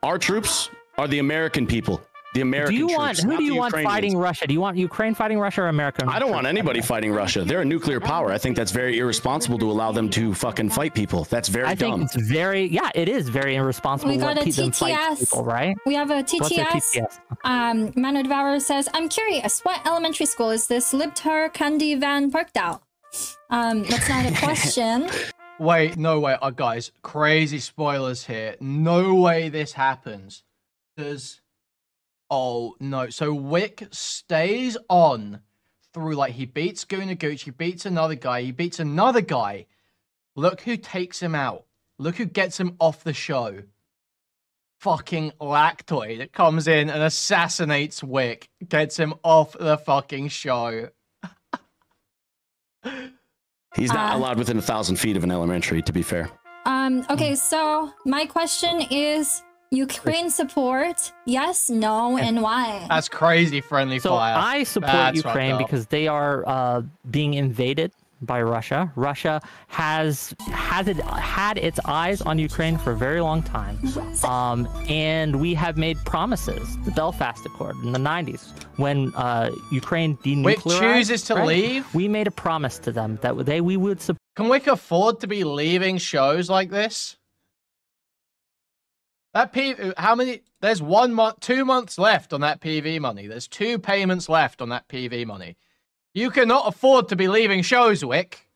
our troops are the American people. The American Do you troops, want who not do you the want Ukrainians. fighting Russia? Do you want Ukraine fighting Russia or America? I don't want anybody fighting Russia. They're a nuclear power. I think that's very irresponsible to allow them to fucking fight people. That's very I think dumb. it's it is very irresponsible We to got let a them fight TTS. people, right? We have a What's a TTS. TTS? Mano Devourer says, I'm curious, what elementary school is this Libtar Candy Van parked out? That's not a question. Wait, no way. Guys, crazy spoilers here. No way this happens. Oh, no. So Wick stays on through, like, he beats Goonaguch, he beats another guy, he beats another guy. Look who takes him out. Look who gets him off the show. Fucking Lactoid comes in and assassinates Wick. Gets him off the fucking show. He's not allowed within 1,000 feet of an elementary, to be fair. Okay, so my question is Ukraine support, yes, no, and why? That's crazy, Friendly So Fire. I support That's Ukraine fucked up. because they are being invaded by Russia. Russia has had its eyes on Ukraine for a very long time, and we have made promises. The Belfast Accord in the 90s, when Ukraine denuclearized, Wick chooses to leave? We made a promise to them that we would support. Can Wick afford to be leaving shows like this? That how many? There's 1 month, 2 months left on that PV money. There's 2 payments left on that PV money. You cannot afford to be leaving shows, Wick.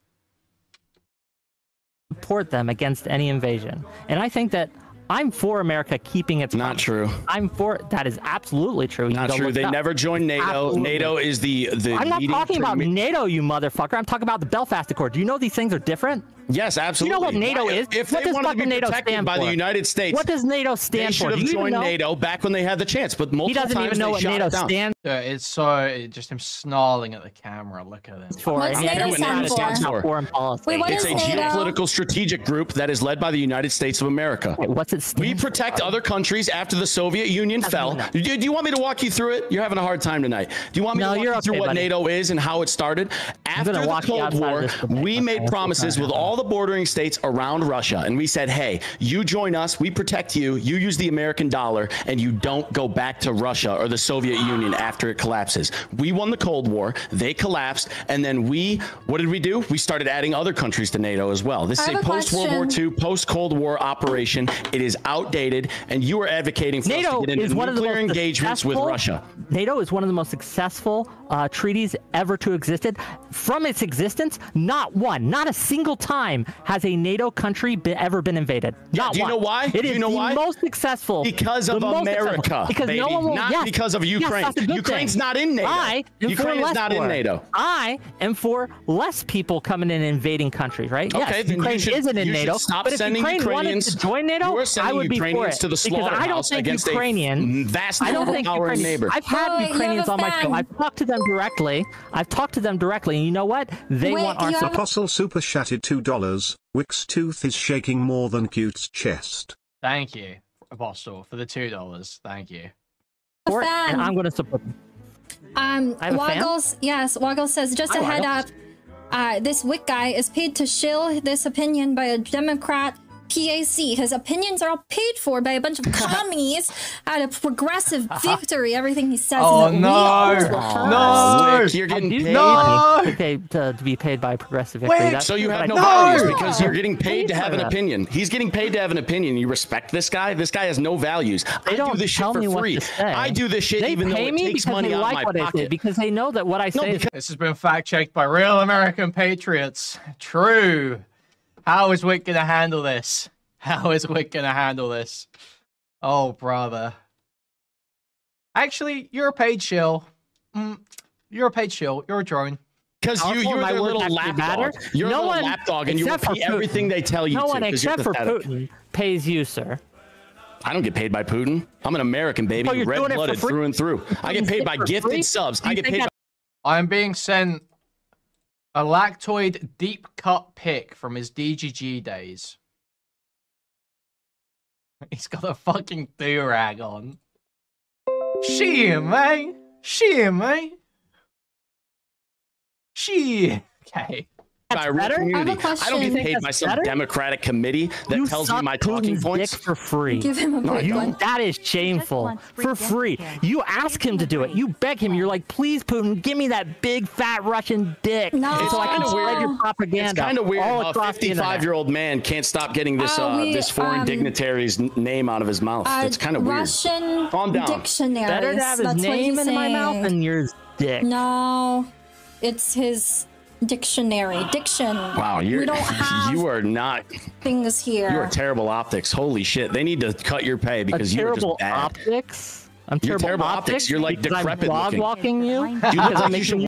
Support them against any invasion, and I think that I'm for America keeping its. Not true. I'm for that is absolutely true. You Not can go true. look They it up. never joined NATO. Absolutely. NATO is the I'm not leading talking about NATO, you motherfucker. I'm talking about the Belfast Accord. Do you know these things are different? Yes, absolutely. You know what NATO is? If What they does wanted to fucking be NATO protected stand by the for? United States, What does NATO they stand should for? have Do you even joined know? NATO back when they had the chance. But multiple He doesn't times even know they what shot NATO it down. stands It's so just him snarling at the camera. Look at him. for. What's and NATO he stand understands for? how foreign policy. Wait, what It's is a NATO? geopolitical strategic group that is led by the United States of America. Wait, what's it stand We protect other countries after the Soviet Union fell. Do you want me to walk you through it? You're having a hard time tonight. Do you want me No, to walk you're you through okay, what buddy. NATO is and how it started? After gonna the walk you Cold outside War, this debate, we okay? made That's promises with all the bordering states around Russia. And we said, hey, you join us, we protect you, you use the American dollar, and you don't go back to Russia or the Soviet Union after it collapses. We won the Cold War, they collapsed, and then what did we do? We started adding other countries to NATO as well. This I is a have a post-World War question. II, post-Cold War operation. It is outdated, and you are advocating for us NATO to get into is one of the nuclear most engagements with successful- Russia. NATO is one of the most successful treaties ever to existed. From its existence, not a single time has a NATO country ever been invaded. Not do you one. know why? It Do is you know the why? most successful. Because of the most America, successful. Because baby. no one will, Not yes, because of Ukraine. Yes, that's a good Ukraine's thing. not in NATO. I am Ukraine for is less not in war. NATO. I am for less people coming in and invading countries, right? Okay, yes, then you Ukraine should- isn't in you should NATO. stop but if sending Ukraine Ukrainians- wanted to join NATO, You are I sending would be for Ukrainians it. to the because I don't slaughterhouse think against a Ukrainians. vastly I don't think overpowering Ukrainians. neighbor. I've had Oh, wait, you Ukrainians have a on my show. fan. I've talked to them directly. And you know what? They Wait, want our you have- Apostle Super Chatted $2. Wick's tooth is shaking more than Cute's chest. Thank you, Apostle, for the $2. Thank you. support, fan. and I'm going to support them. I have a fan? Waggles says, just a Hi, head up, Waggles. this Wick guy is paid to shill this opinion by a Democrat PAC. His opinions are all paid for by a bunch of commies at a progressive victory. Everything he says Oh, is that no. we always No. Wick, you're getting paid. To be paid by progressive victory. Wait, so you have no values because you're getting paid to have an opinion. He's getting paid to have an opinion. You respect this guy? This guy has no values. I do this shit for free. I do this shit even though it takes money out of my pocket. Because they know that what I say. This has been fact-checked by real American patriots. True. How is Wick gonna handle this? How is Wick gonna handle this? Oh, brother. Actually, you're a paid shill. You're a paid shill. You're a drone. Because you're their little lapdog. You're a little lapdog, and you repeat everything they tell you. No one except for Putin pays you, sir. I don't get paid by Putin. I'm an American, baby, red-blooded through and through. I get paid by gifted subs. I get paid by... I'm being sent a lactoid deep cut pic from his DGG days. He's got a fucking do-rag on. Shit, man. Shit, man. Shit. Okay. By real community. I don't get paid by some Democratic committee that tells me my talking points for free. Give him a big one. That is shameful. For free. You ask him to do it. You beg him. You're like, please, Putin, give me that big fat Russian dick. No. So I can spread your propaganda. It's kind of weird all how a across the internet. 55-year-old man can't stop getting this this foreign dignitary's name out of his mouth. It's kind of weird. Russian Calm down. dictionaries. Better to have his name in my mouth than your dick. No, it's his dictionary. Diction. Wow, we don't have you are not things here. You are terrible optics. Holy shit. They need to cut your pay because you are just bad. Optics? I'm You're terrible optics. You're like decrepit looking. Walking you? You look like you should...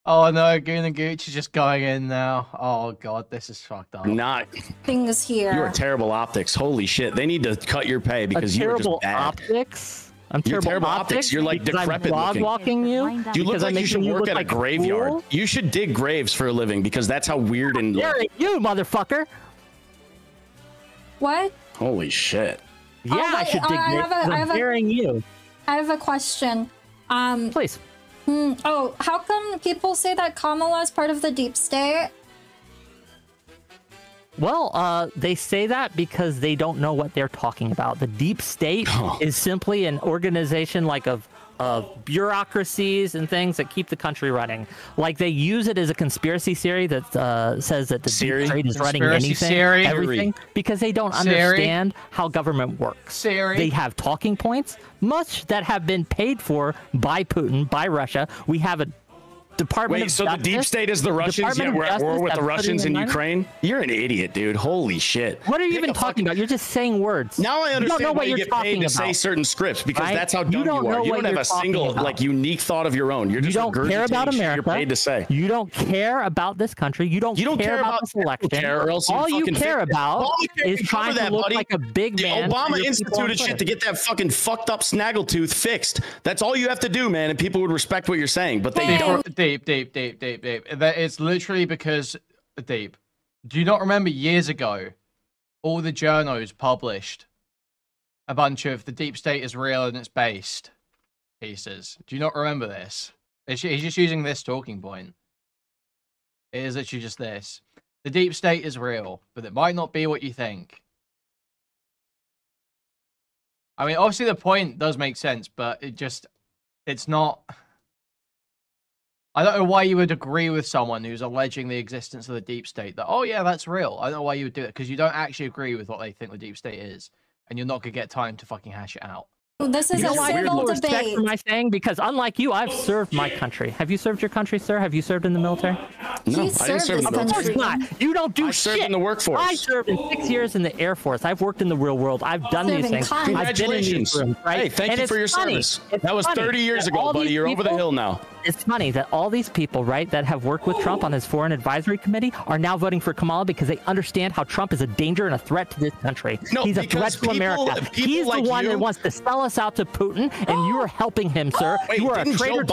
Oh no, Goon and Gooch is just going in now. Oh god, this is fucked up. Not things here. You are terrible optics. Holy shit. They need to cut your pay because you are just bad. Optics? I'm terrible optics. You're like decrepit looking. Walking you? You look like you should work at a graveyard. You should dig graves for a living because that's how weird and... You motherfucker! What? Holy shit. Yeah, I should dig graves. I'm hearing you. I have a question. Please. Oh, how come people say that Kamala is part of the deep state? Well, they say that because they don't know what they're talking about. The deep state is simply an organization like of bureaucracies and things that keep the country running. Like they use it as a conspiracy theory that says that the deep state is running everything, because they don't understand how government works. They have talking points, much that have been paid for by Putin, by Russia. We have a Department of so Justice, the deep state is the Russians, yet we're at war with the Russians in Ukraine? You're an idiot, dude. Holy shit. What are you even talking about? You're just saying words. Now I understand you don't know why what you you're get paid to say certain scripts, because that's how dumb you are. You don't have a single, like, unique thought of your own. You're just regurgitating care about America. You're paid to say. You don't care about this country. You don't care about this election. All you care about is trying to look like a big man. The Obama instituted shit to get that fucking fucked up snaggletooth fixed. That's all you have to do, man, and people would respect what you're saying, but they don't. Deep. That it's literally because Deep. Do you not remember years ago, all the journos published a bunch of the deep state is real and it's based pieces? Do you not remember this? He's just using this talking point. It is literally just this. The deep state is real, but it might not be what you think. I mean, obviously the point does make sense, but it's not... I don't know why you would agree with someone who's alleging the existence of the deep state that, oh yeah, that's real. I don't know why you would do it, because you don't actually agree with what they think the deep state is, and you're not going to get time to fucking hash it out. This is a civil debate. For my saying, because unlike you, I've served my country. Have you served your country, sir? Have you served in the military? No, I didn't serve in the military. Of course not. You don't do shit. I served in the workforce. I served in 6 years in the Air Force. I've worked in the real world. I've done these things. Congratulations. I've been in these rooms, right? Hey, thank you for your service. That was 30 years ago, buddy. You're over the hill now. It's funny that all these people, right, that have worked with Trump on his foreign advisory committee are now voting for Kamala because they understand how Trump is a danger and a threat to this country. No, he's a threat to America. He's the one that wants to sell us out to Putin, and you are helping him, sir. Wait, you are a traitor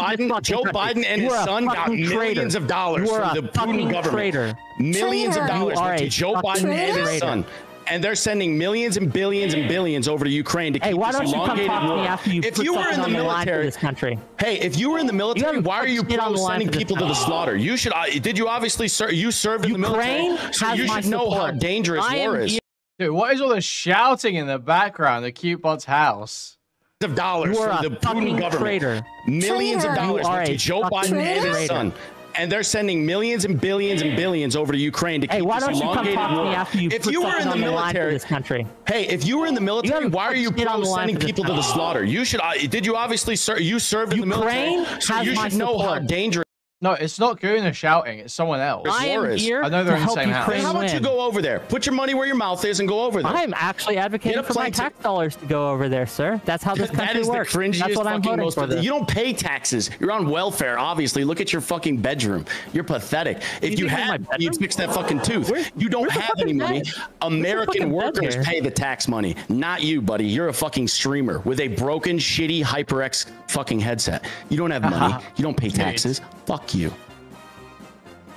Joe Biden and his son got millions of dollars from the Putin government. Millions of dollars to Joe Biden and his son. and they're sending millions and billions over to Ukraine to keep why this don't you come elongated talk to war. me after you If put you were in something the on the line for military, this country? hey, if you were in the military, why are you sending for this people to the slaughter? You should. Did you obviously serve? You served in the military, so you should know how dangerous war is. Dude, what is all this shouting in the background at Kyootbot's house? Of dollars from the Putin government. Traitor. Millions of dollars went to Joe Biden and his son. And they're sending millions and billions over to Ukraine to keep why this don't you come elongated talk to war. me after you If put you were in something the on the line for military, this country? hey, if you were in the military, why are you sending people to the slaughter? You should. Did you obviously serve? You served in the military, so you should know how dangerous. No, it's not Guna shouting. It's someone else. I am here I know they're to in the help same house. Ukraine How about you win. go over there? Put your money where your mouth is and go over there. I'm actually advocating for my tax dollars to go over there, sir. That's how this That country is the works. cringiest That's what I'm fucking voting for. You don't pay taxes. You're on welfare, obviously. Look at your fucking bedroom. You're pathetic. If you had, you'd fix that fucking tooth. You don't have any money. American workers pay the tax money, not you, buddy. You're a fucking streamer with a broken, shitty HyperX fucking headset. You don't have money. You don't pay taxes. Fuck you.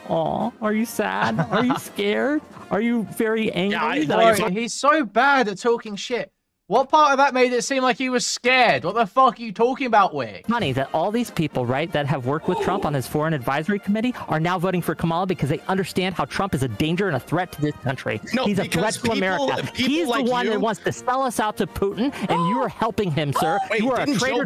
Aw, are you sad? Are you scared? Are you very angry? He's so bad at talking shit. What part of that made it seem like he was scared? What the fuck are you talking about, Wick? Funny that all these people, right, that have worked with Trump on his foreign advisory committee are now voting for Kamala because they understand how Trump is a danger and a threat to this country. No, he's a threat to America. He's the one that wants to sell us out to Putin, and you are helping him, sir. Wait, you are a didn't traitor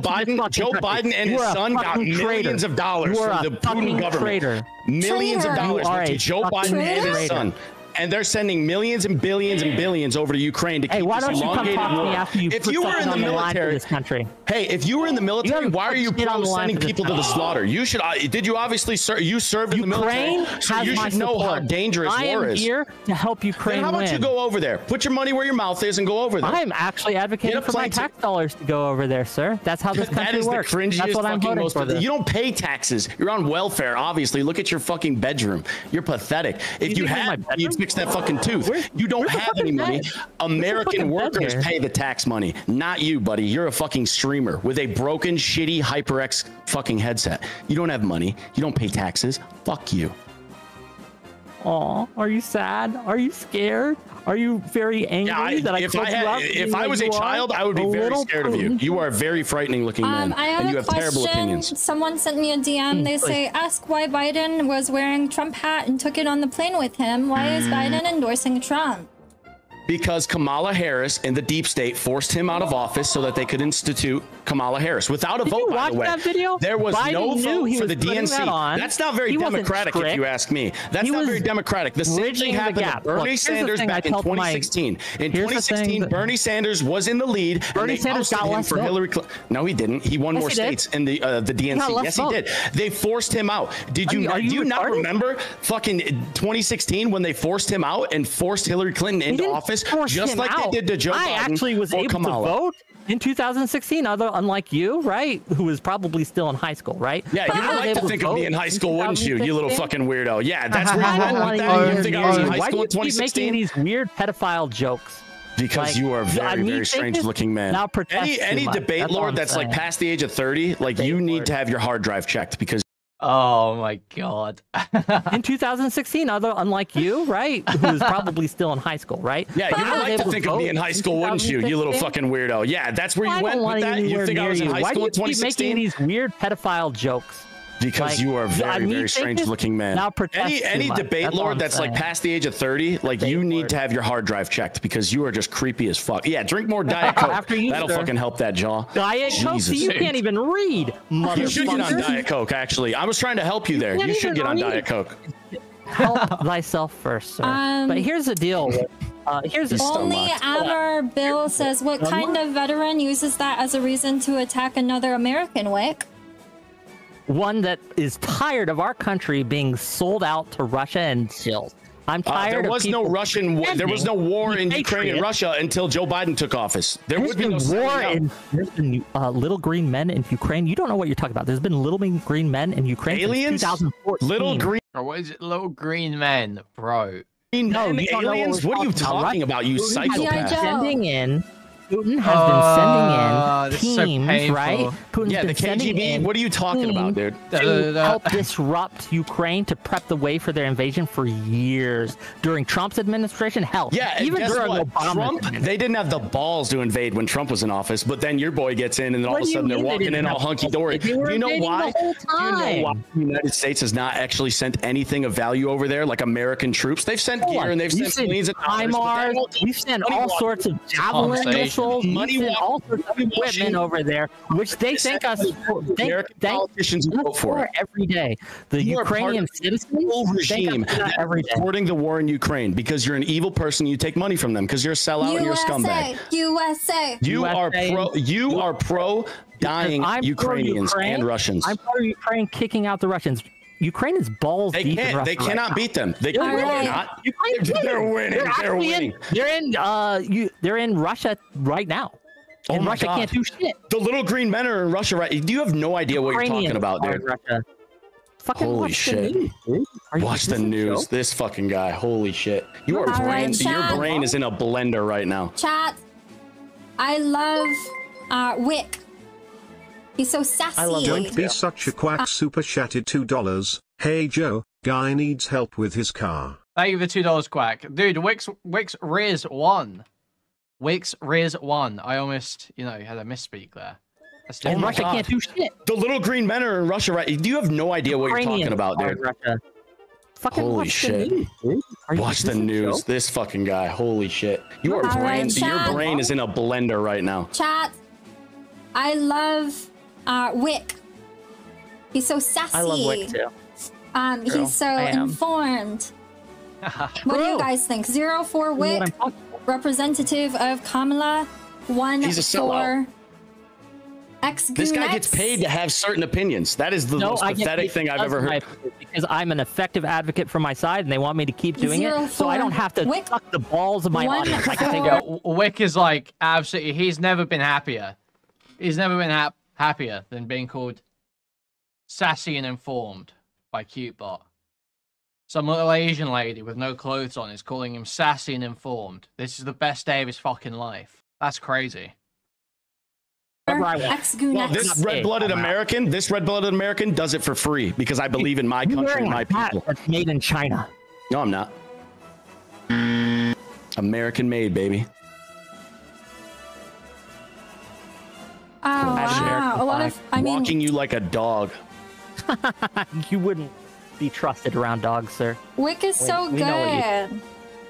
Joe Biden and his son got millions of dollars from the Putin government. Traitor. Millions of dollars went to Joe Biden and his son. And they're sending millions and billions over to Ukraine to keep why this don't you come elongated talk to war. me after you If put you were in something the on the line for military, this country? hey, if you were in the military, why are you sending people to the slaughter? You should. Did you obviously serve? You served in the military, so you should know how dangerous war is. I am here to help Ukraine win. How about you go over there? Put your money where your mouth is and go over there. I'm actually advocating for my tax dollars to go over there, sir. That's how this country works. That is the cringiest That's what I'm voting for. You don't pay taxes. You're on welfare, obviously. Look at your fucking bedroom. You're pathetic. If you had, you'd fix that fucking tooth. You don't have any money. American workers pay the tax money, not you, buddy. You're a fucking streamer with a broken, shitty HyperX fucking headset. You don't have money. You don't pay taxes. Fuck you. Aw, are you sad? Are you scared? Are you very angry if I was a child, I would be very scared of you. You are a very frightening looking man, I have and you have terrible opinions. Someone sent me a DM. They say, ask why Biden was wearing Trump hat and took it on the plane with him. Why is Biden endorsing Trump? Because Kamala Harris and the deep state forced him out of office so that they could institute Kamala Harris without a vote, by the way. That video? There was no vote for the DNC. That's not very democratic, if you ask me. That's not very democratic. The same thing happened to Bernie Sanders back in 2016. In 2016, Bernie Sanders was in the lead. Bernie Sanders got him for Hillary Clinton. No, he didn't. He won more states in the DNC. Yes, he did. They forced him out. Did you? Do you not remember fucking 2016 when they forced him out and forced Hillary Clinton into office? Just like they did to Joe Biden. I actually was able to vote in 2016, unlike you, right? Who was probably still in high school, right? Yeah, you would like to think of me in high school, wouldn't you? You little fucking weirdo. Yeah, that's where you went with that. You think I was in high school in 2016? Why do you keep making these weird pedophile jokes? Because you are a very, very strange looking man. Any debate lord that's like past the age of 30, like you need to have your hard drive checked because. Oh my god. In 2016, unlike you, right? Who was probably still in high school, right? Yeah, you would like to think of me in high school, wouldn't you? You little fucking weirdo. Yeah, that's where you went with that? You think I was in high school in 2016? Why do you keep making these weird pedophile jokes? Because you are a very, very strange looking man. Any debate lord that's like past the age of 30, like you need to have your hard drive checked because you are just creepy as fuck. Yeah, drink more Diet Coke. That'll fucking help that jaw. Diet Coke? So you can't even read, motherfucker. You should get on Diet Coke, actually. I was trying to help you there. You should get on Diet Coke. Help thyself first, sir. But here's the deal. Here's Only Amber Bill says, what kind of veteran uses that as a reason to attack another American, Wick? One that is tired of our country being sold out to Russia and chills. I'm tired there was of no Russian. There was no war in Ukraine and Russia until Joe Biden took office. There would be no war in. There's been little green men in Ukraine. You don't know what you're talking about. There's been little green men in Ukraine aliens. Since 2014. Little green. Or what is it? Little green men, bro. No, aliens. What are you talking about? You psychopath. Sending in Putin has been sending in this is so teams, right? painful. Putin's Yeah, been the sending KGB. in What are you talking about, dude? to help disrupt Ukraine to prep the way for their invasion for years. During Trump's administration, hell, Yeah, and even guess during what? Obama's Trump, administration. they didn't have the balls to invade when Trump was in office, but then your boy gets in, and then all of a sudden they're walking in all hunky-dory. Do you know why? Do you know why the United States has not actually sent anything of value over there, like American troops? They've sent gear and they've sent planes and HIMARS. We've sent all sorts of javelin missiles. We've sent all sorts of equipment over there, which they think us. American politicians vote for it every day. The You are part Ukrainian of citizens evil regime think us that every is day. supporting the war in Ukraine because you're an evil person. You take money from them because you're a sellout and you're a scumbag. USA. You are pro. You are pro dying I'm Ukrainians pro-Ukraine. and Russians. I'm pro Ukraine kicking out the Russians. Ukraine is balls They deep in can't. Russia They cannot right beat them. They now. they're not. They're winning. They're winning. They're in Russia right now. Oh And my Russia God. can't do shit. The little green men are in Russia, right? You have no idea what you're talking Ukrainians about, are dude. in Russia. Fucking Holy watch shit. The news, dude. Watch the news. This fucking guy. Holy shit. Your brain. Your chat. brain is in a blender right now. Chat. I love Wick. He's so sassy. Don't be such a quack. Super chatted $2. Hey Joe, guy needs help with his car. Thank you for the $2 quack. Dude, Wix Riz won. Wix Riz won. I almost, had a misspeak there. That's Oh my Russia God. can't do shit. The little green men are in Russia, right? You have no idea what you're talking Ukrainians about, are in dude. Russia. Fucking Holy watch shit. The news, dude. Watch the news. This fucking guy. Holy shit. Your brain. Your chat. brain is in a blender right now. Chat. I love Wick. He's so sassy. I love Wick too. Girl, He's so I am. informed. What do you guys think? 04 Wick, representative of Kamala. 1 He's a sellout. for X. This guy gets paid to have certain opinions. That is the most I get pathetic paid thing I've ever heard. because I'm an effective advocate for my side, and they want me to keep doing it, so I don't have to suck the balls of my audience. I can say, Wick is like absolutely. He's never been happier. He's never been happier than being called sassy and informed by Kyootbot. Some little Asian lady with no clothes on is calling him sassy and informed. This is the best day of his fucking life. That's crazy. Well, this red-blooded American does it for free because I believe in my country and my people. That's made in China. No, I'm not. American made, baby. Oh, wow. A lot of, Walking you like a dog. You wouldn't be trusted around dogs, sir. Wick is so We know what you- good.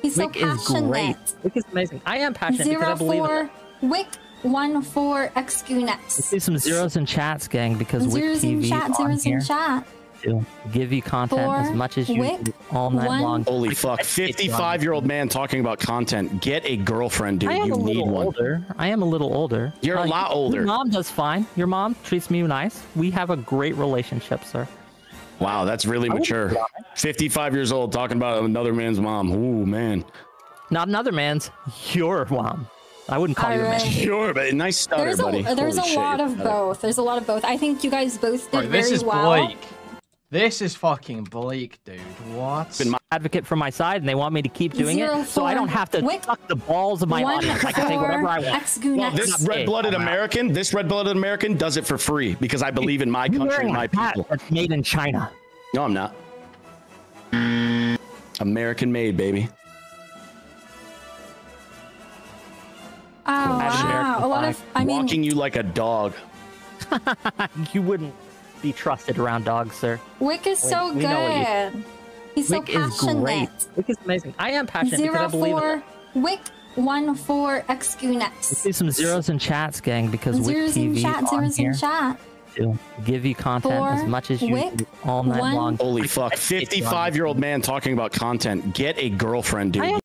He's so Wick is passionate. great. Wick is amazing. I am passionate because I believe in it. Wick 1 for Let's XQNext. do some zeros in chats, gang, because Zeros in WhickTV chat, is on zeros here in chat. to give you content as For much as you Wick, do all night 1 long. Holy fuck. 55-year-old man talking about content. Get a girlfriend, dude. I am You a need little one. older. I am a little older. You're a lot older. Your mom does fine. Your mom treats me nice. We have a great relationship, sir. Wow, that's really mature. 55 years old talking about another man's mom. Ooh, man. Not another man's, your mom. I wouldn't call you a man. Alright. Sure, but nice stutter, There's buddy. there's Holy a shit, lot you're of pathetic. both. There's a lot of both. I think you guys both did Bro, this very is well. bleak. This is fucking bleak, dude. What? Been my advocate for my side, and they want me to keep doing it, so I don't have to suck the balls of my 1 audience. I can say whatever I want. Well, this red-blooded American does it for free because I believe in my country and my people. That's made in China. No, I'm not. American made, baby. Oh, wow. A lot of, Walking you like a dog. You wouldn't be trusted around dogs, sir. Wick is so We know what you- good. He's so Wick is passionate. great. Wick is amazing. I am passionate because I 0 believe in it. for Wick 1 for Let's XQNext. do some zeros in chats, gang, because Zeros in WhickTV chat, is on zeros here in chat. to give you content as For much as you Wick, do all night 1 long. Holy fuck. 55-year-old man talking about content. Get a girlfriend, dude.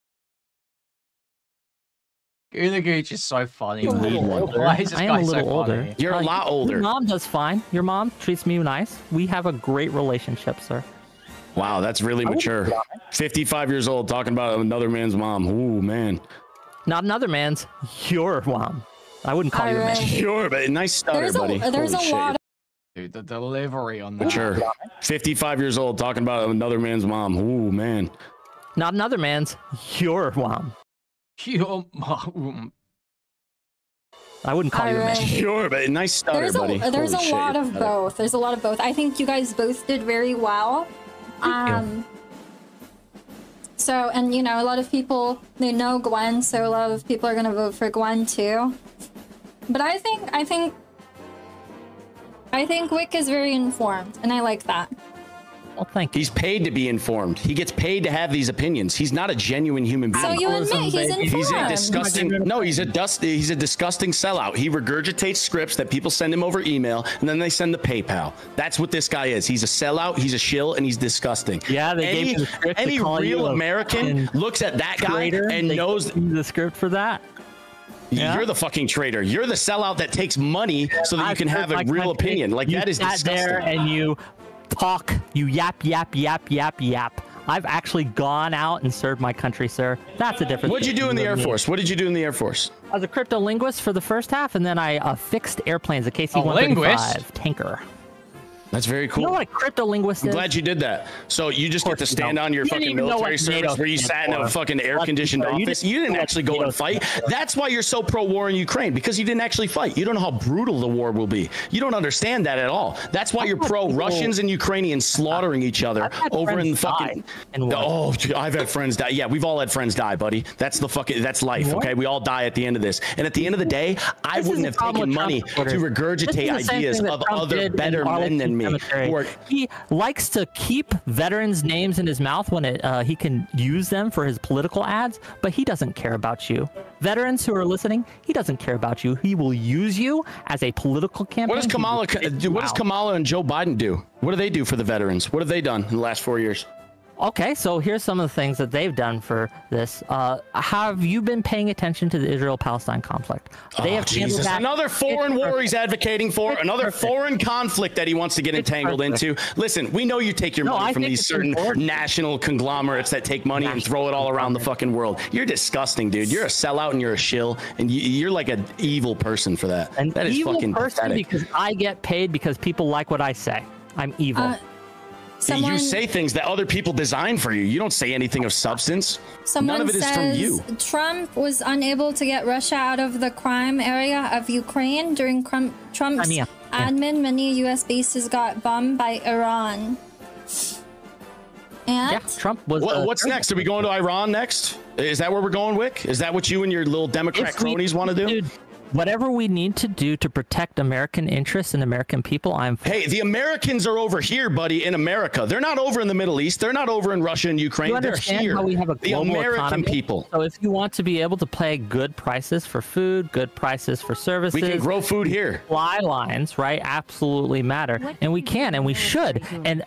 Guna Gooch is so funny. I'm a man. little older. Why is this I am guy a little so older. funny? You're a lot older. Your mom does fine. Your mom treats me nice. We have a great relationship, sir. Wow, that's really mature. 55 years old talking about another man's mom. Ooh, man. Not another man's, your mom. I wouldn't call you a man. Sure, but nice stutter, There's buddy. there's Holy a shit, lot Dude, the delivery on that. mature. 55 years old talking about another man's mom. Ooh, man. Not another man's, your mom. Your mom. I wouldn't call you a man. Sure, but nice stutter, buddy. There's Holy a shit, lot you're of better. both. There's a lot of both. I think you guys both did very well. So, and you know, a lot of people, they know Gwen, so a lot of people are gonna vote for Gwen too. But I think Wick is very informed, and I like that. Well, thank you. He's paid to be informed. He gets paid to have these opinions. He's not a genuine human being. So you admit he's informed. He's a disgusting. No, he's a disgusting sellout. He regurgitates scripts that people send him over email, and then they send the PayPal. That's what this guy is. He's a sellout. He's a shill, and he's disgusting. Yeah, they gave you the script. Any real American looks at that guy and knows the script for that. Yeah. You're the fucking traitor. You're the sellout that takes money so that you can have a real opinion. Like, that is disgusting. There and you talk, you yap. I've actually gone out and served my country, sir. That's a difference. What'd you do in the Air Force? What did you do in the Air Force? I was a cryptolinguist for the first half, and then I fixed airplanes, a KC-135 tanker. That's very cool. You know what a cryptolinguist is? I'm glad you did that. So you just get to stand on your fucking military service where you sat in a fucking air-conditioned office. You didn't actually go and fight. That's why you're so pro-war in Ukraine, because you didn't actually fight. You don't know how brutal the war will be. You don't understand that at all. That's why you're pro-Russians and Ukrainians slaughtering each other over in the fucking... Oh, I've had friends die. Yeah, we've all had friends die, buddy. That's the fucking... That's life, okay? We all die at the end of this. And at the end of the day, I wouldn't have taken money to regurgitate ideas of other better men than me. He likes to keep veterans' names in his mouth when he can use them for his political ads, but he doesn't care about you. Veterans who are listening, he doesn't care about you. He will use you as a political campaign. What does Kamala do? What does Kamala and Joe Biden do? What do they do for the veterans? What have they done in the last 4 years? Okay, so here's some of the things that they've done for this. Have you been paying attention to the Israel-Palestine conflict? They have Jesus. Another foreign war he's advocating for, another foreign conflict that he wants to get entangled into. Listen, we know you take your money from these certain national conglomerates that take money and throw it all around the fucking world. You're disgusting, dude. You're a sellout and you're a shill, and you're like an evil person for that. That is fucking pathetic. Because I get paid because people like what I say. I'm evil. You say things that other people design for you. You don't say anything of substance. None of it is from you. Trump was unable to get Russia out of the crime area of Ukraine during Trump's admin. Many U.S. bases got bombed by Iran. And Trump was. What's next? Are we going to Iran next? Is that where we're going, Wick? Is that what you and your little Democrat cronies want to do? Dude, whatever we need to do to protect American interests and American people, Hey, the Americans are over here, buddy, in America. They're not over in the Middle East. They're not over in Russia and Ukraine. They're here. How we have a the global American economy? people. So if you want to be able to pay good prices for food, good prices for services, we can grow food here. Supply lines, right, absolutely matter, and we can, and we should. And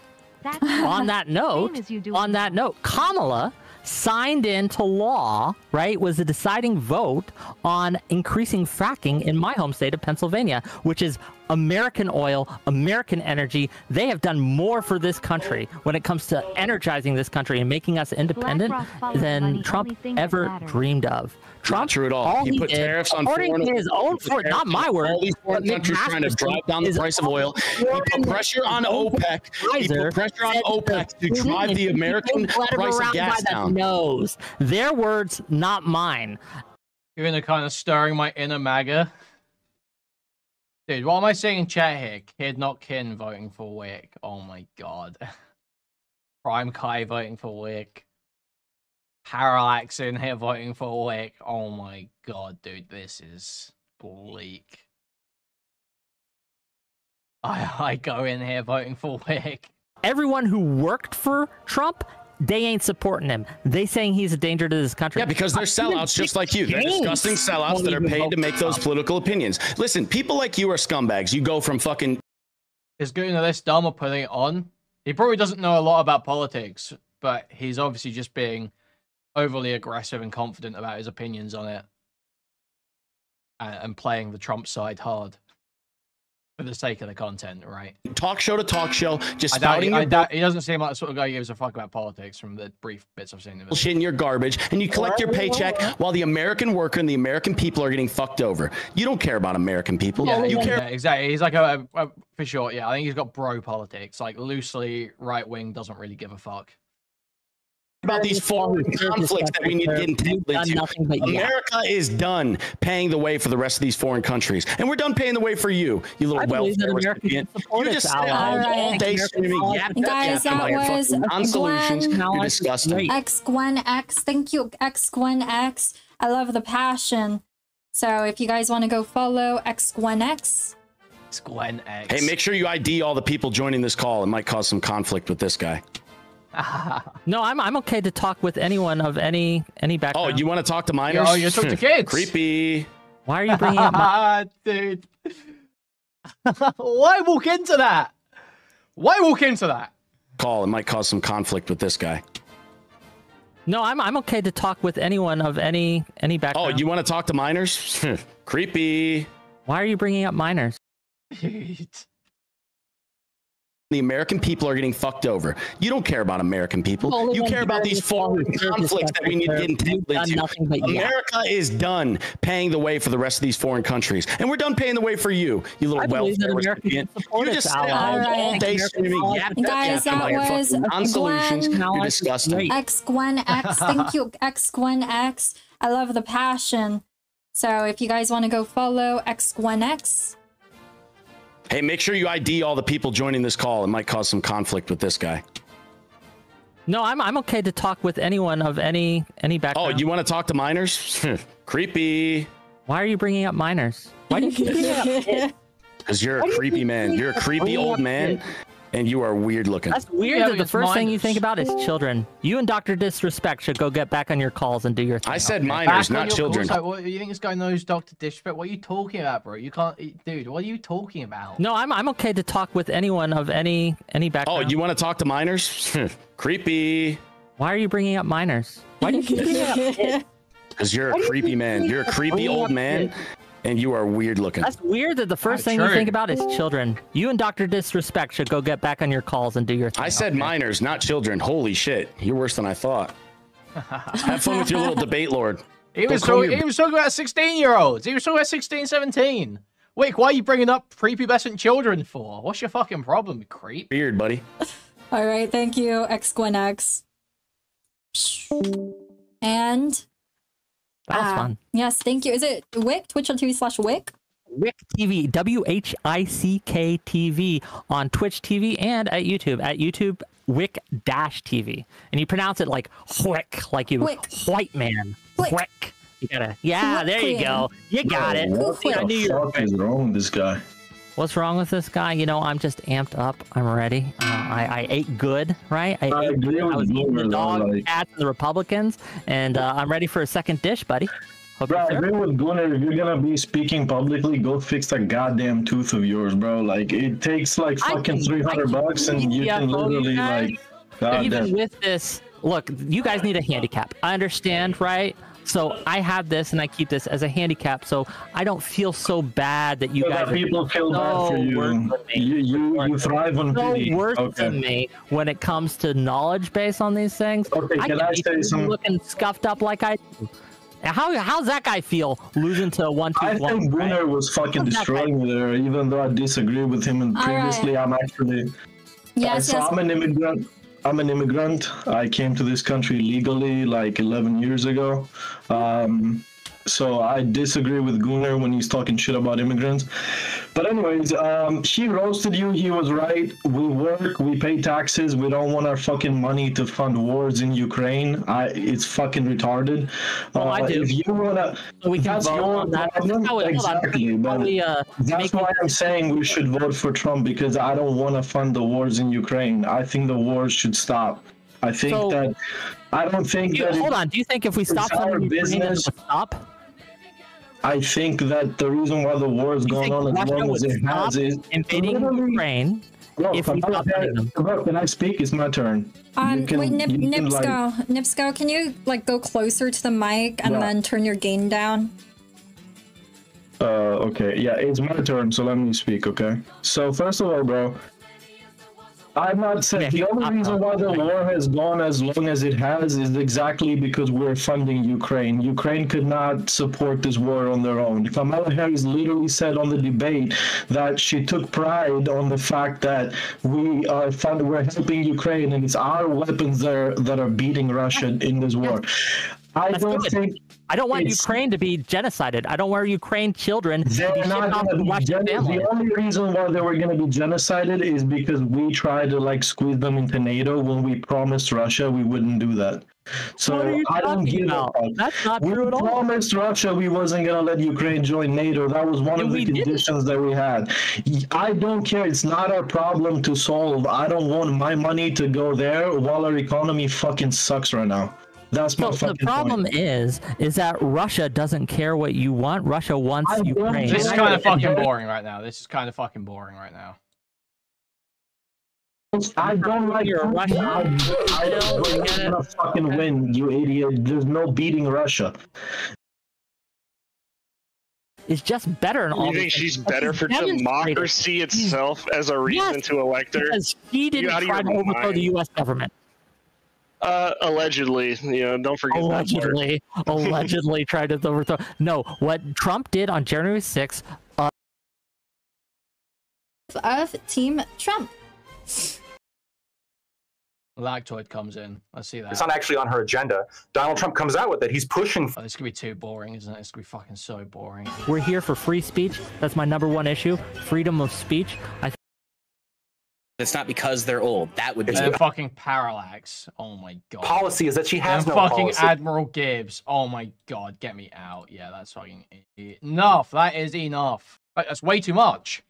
on that note, Kamala signed into law, right, was the deciding vote on increasing fracking in my home state of Pennsylvania, which is American oil, American energy. They have done more for this country when it comes to energizing this country and making us independent than Trump ever dreamed of. Trump, not true at all. He put tariffs on foreign, his own not my word. All these foreign countries trying to drive down the price of oil. He put pressure on OPEC. He put pressure on OPEC to drive the American price of gas down. Nose. Their words, not mine. You're gonna kind of stirring my inner MAGA. Dude, what am I saying in chat here? Kid, not kin, voting for Wick. Oh my god. Prime Kai voting for Wick. Parallax in here voting for Wick. Oh my god, dude, this is bleak. I go in here voting for Wick. Everyone who worked for Trump, they ain't supporting him. They saying he's a danger to this country. Yeah, because they're sellouts just like you. They're disgusting sellouts that are paid to make those political opinions. Listen, people like you are scumbags. You go from fucking... Is getting this dumb or putting it on? He probably doesn't know a lot about politics, but he's obviously just being overly aggressive and confident about his opinions on it. And playing the Trump side hard. For the sake of the content, right? Talk show to talk show, just he doesn't seem like the sort of guy who gives a fuck about politics from the brief bits I've seen of it. Bullshit in your garbage, and you collect your paycheck while the American worker and the American people are getting fucked over. You don't care about American people. You care. Yeah, exactly. He's like for sure. Yeah, I think he's got bro politics, like loosely right wing, doesn't really give a fuck. About these foreign conflicts that we need to get entangled into. America is done paying the way for the rest of these foreign countries, and we're done paying the way for you little welfare recipient. You just sit all day screaming, yap, guys, that was non-solutions. You're disgusting. X1X. Thank you, X1X. I love the passion. So if you guys want to go follow X1X. X1X. Hey, make sure you ID all the people joining this call. It might cause some conflict with this guy. No, I'm okay to talk with anyone of any background. Oh, you want to talk to minors? Oh, you talk to kids. Creepy. Why are you bringing up my... dude? Why walk into that? Why walk into that? Call. It might cause some conflict with this guy. No, I'm okay to talk with anyone of any background. Oh, you want to talk to minors? Creepy. Why are you bringing up minors? The American people are getting fucked over. You don't care about American people. You care about these foreign conflicts that we need to get entangled into. America is done paying the way for the rest of these foreign countries, and we're done paying the way for you little welfare recipient. You just sit all day screaming, yap, guys, that was non-solutions. You're disgusting. X1X. Thank you, X1X. I love the passion. So if you guys want to go follow X1X. Hey, make sure you ID all the people joining this call. It might cause some conflict with this guy. No, I'm okay to talk with anyone of any background. Oh, you want to talk to minors? Creepy. Why are you bringing up minors? Why do you keep bringing up? Because you're a creepy man. You're a creepy old man, and you are weird looking. That's weird that the first thing you think about is children. You and Dr. Disrespect should go get back on your calls and do your thing. I said minors, not children. What, you think this guy knows Dr. Disrespect? What are you talking about, bro? You can't, dude. What are you talking about? No, I'm okay to talk with anyone of any background. Oh, you want to talk to minors? Creepy. Why are you bringing up minors? Why do you keep bringing up? Because you're a creepy man. You're a creepy old man, and you are weird looking. That's weird that the first thing you think about is children. You and Dr. Disrespect should go get back on your calls and do your thing. I said minors, not children. Holy shit. You're worse than I thought. Have fun with your little debate lord. He was talking about 16-year-olds. He was talking about 16, 17. Wick, why are you bringing up prepubescent children for? What's your fucking problem, creep? Weird, buddy. All right, thank you, X1X. And that was fun. Yes, thank you. Is it Wick? Twitch.tv/Wick? WhickTV, WHICK-TV on Twitch TV and at YouTube Wick-TV. And you pronounce it like Wick, like you white man. Wick. You gotta, yeah, there you go. You got it. What the fuck is wrong with this guy? What's wrong with this guy? You know, I'm just amped up. I'm ready. I ate good, right? I was eating the dog, the cats, and the Republicans, and I'm ready for a second dish, buddy. Bro, I agree with Gunnar. If you're gonna be speaking publicly, go fix that goddamn tooth of yours, bro. Like, it takes like fucking $300 and you can literally like. Even with this, look, you guys need a handicap. I understand, right? So I have this and I keep this as a handicap, so I don't feel so bad that you guys. People feel bad for you. You thrive on pity. Worse than me when it comes to knowledge base on these things. Okay, can I say something? Looking scuffed up like I do. How's that guy feel losing to 1-2-1? I think Gunnar was fucking destroying me there, even though I disagree with him. And previously, I'm actually. I'm an immigrant. I came to this country legally like 11 years ago. So I disagree with Gunnar when he's talking shit about immigrants. But anyways, he roasted you. He was right. We work. We pay taxes. We don't want our fucking money to fund wars in Ukraine. It's fucking retarded. I do. If you wanna, that's your problem. Exactly. But that's why I'm saying we should vote for Trump, because I don't want to fund the wars in Ukraine. I think the wars should stop. I think that. I don't think that. Hold on. Do you think if we stop funding Ukraine, it would stop? I think that the reason why the war is going on as long as it has is invading Ukraine. If we stop them. Can I speak? It's my turn. Wait, Nipsco, can you like go closer to the mic and then turn your gain down? Okay, yeah, it's my turn, so let me speak, okay? So first of all, bro, I'm not saying the only reason why the war has gone as long as it has is exactly because we're funding Ukraine. Ukraine could not support this war on their own. Kamala Harris literally said on the debate that she took pride on the fact that we're helping Ukraine and it's our weapons that are beating Russia in this war. I don't think. I don't want Ukraine to be genocided. I don't want Ukraine children to be shipped off to Russian families. The only reason why they were going to be genocided is because we tried to like squeeze them into NATO when we promised Russia we wouldn't do that. So I don't give a fuck. That's not we true at all. promised Russia we wasn't going to let Ukraine join NATO. That was one of the conditions that we had. I don't care. It's not our problem to solve. I don't want my money to go there while our economy fucking sucks right now. That's my fucking the problem point. is that Russia doesn't care what you want. Russia wants Ukraine. This is kind of fucking boring right now. This is kind of fucking boring right now. I don't like Russia. I don't we're not gonna fucking win, you idiot. There's no beating Russia. Is just better in all. You think she's better for democracy itself as a reason to elect her? Because she didn't try to overthrow the U.S. government. Allegedly, don't forget allegedly, that part. allegedly tried to overthrow. No, what Trump did on January 6th. Of Team Trump. Lactoid comes in. Let's see that. It's not actually on her agenda. Donald Trump comes out with it. He's pushing. Oh, this could be too boring, isn't it? It's gonna be fucking so boring. We're here for free speech. That's my #1 issue. Freedom of speech. It's not because they're old. That would be fucking Parallax. Oh my god. Policy is that she has no fucking policy. Admiral Gibbs. Oh my god, get me out. Yeah, that's fucking enough. That is enough. That's way too much.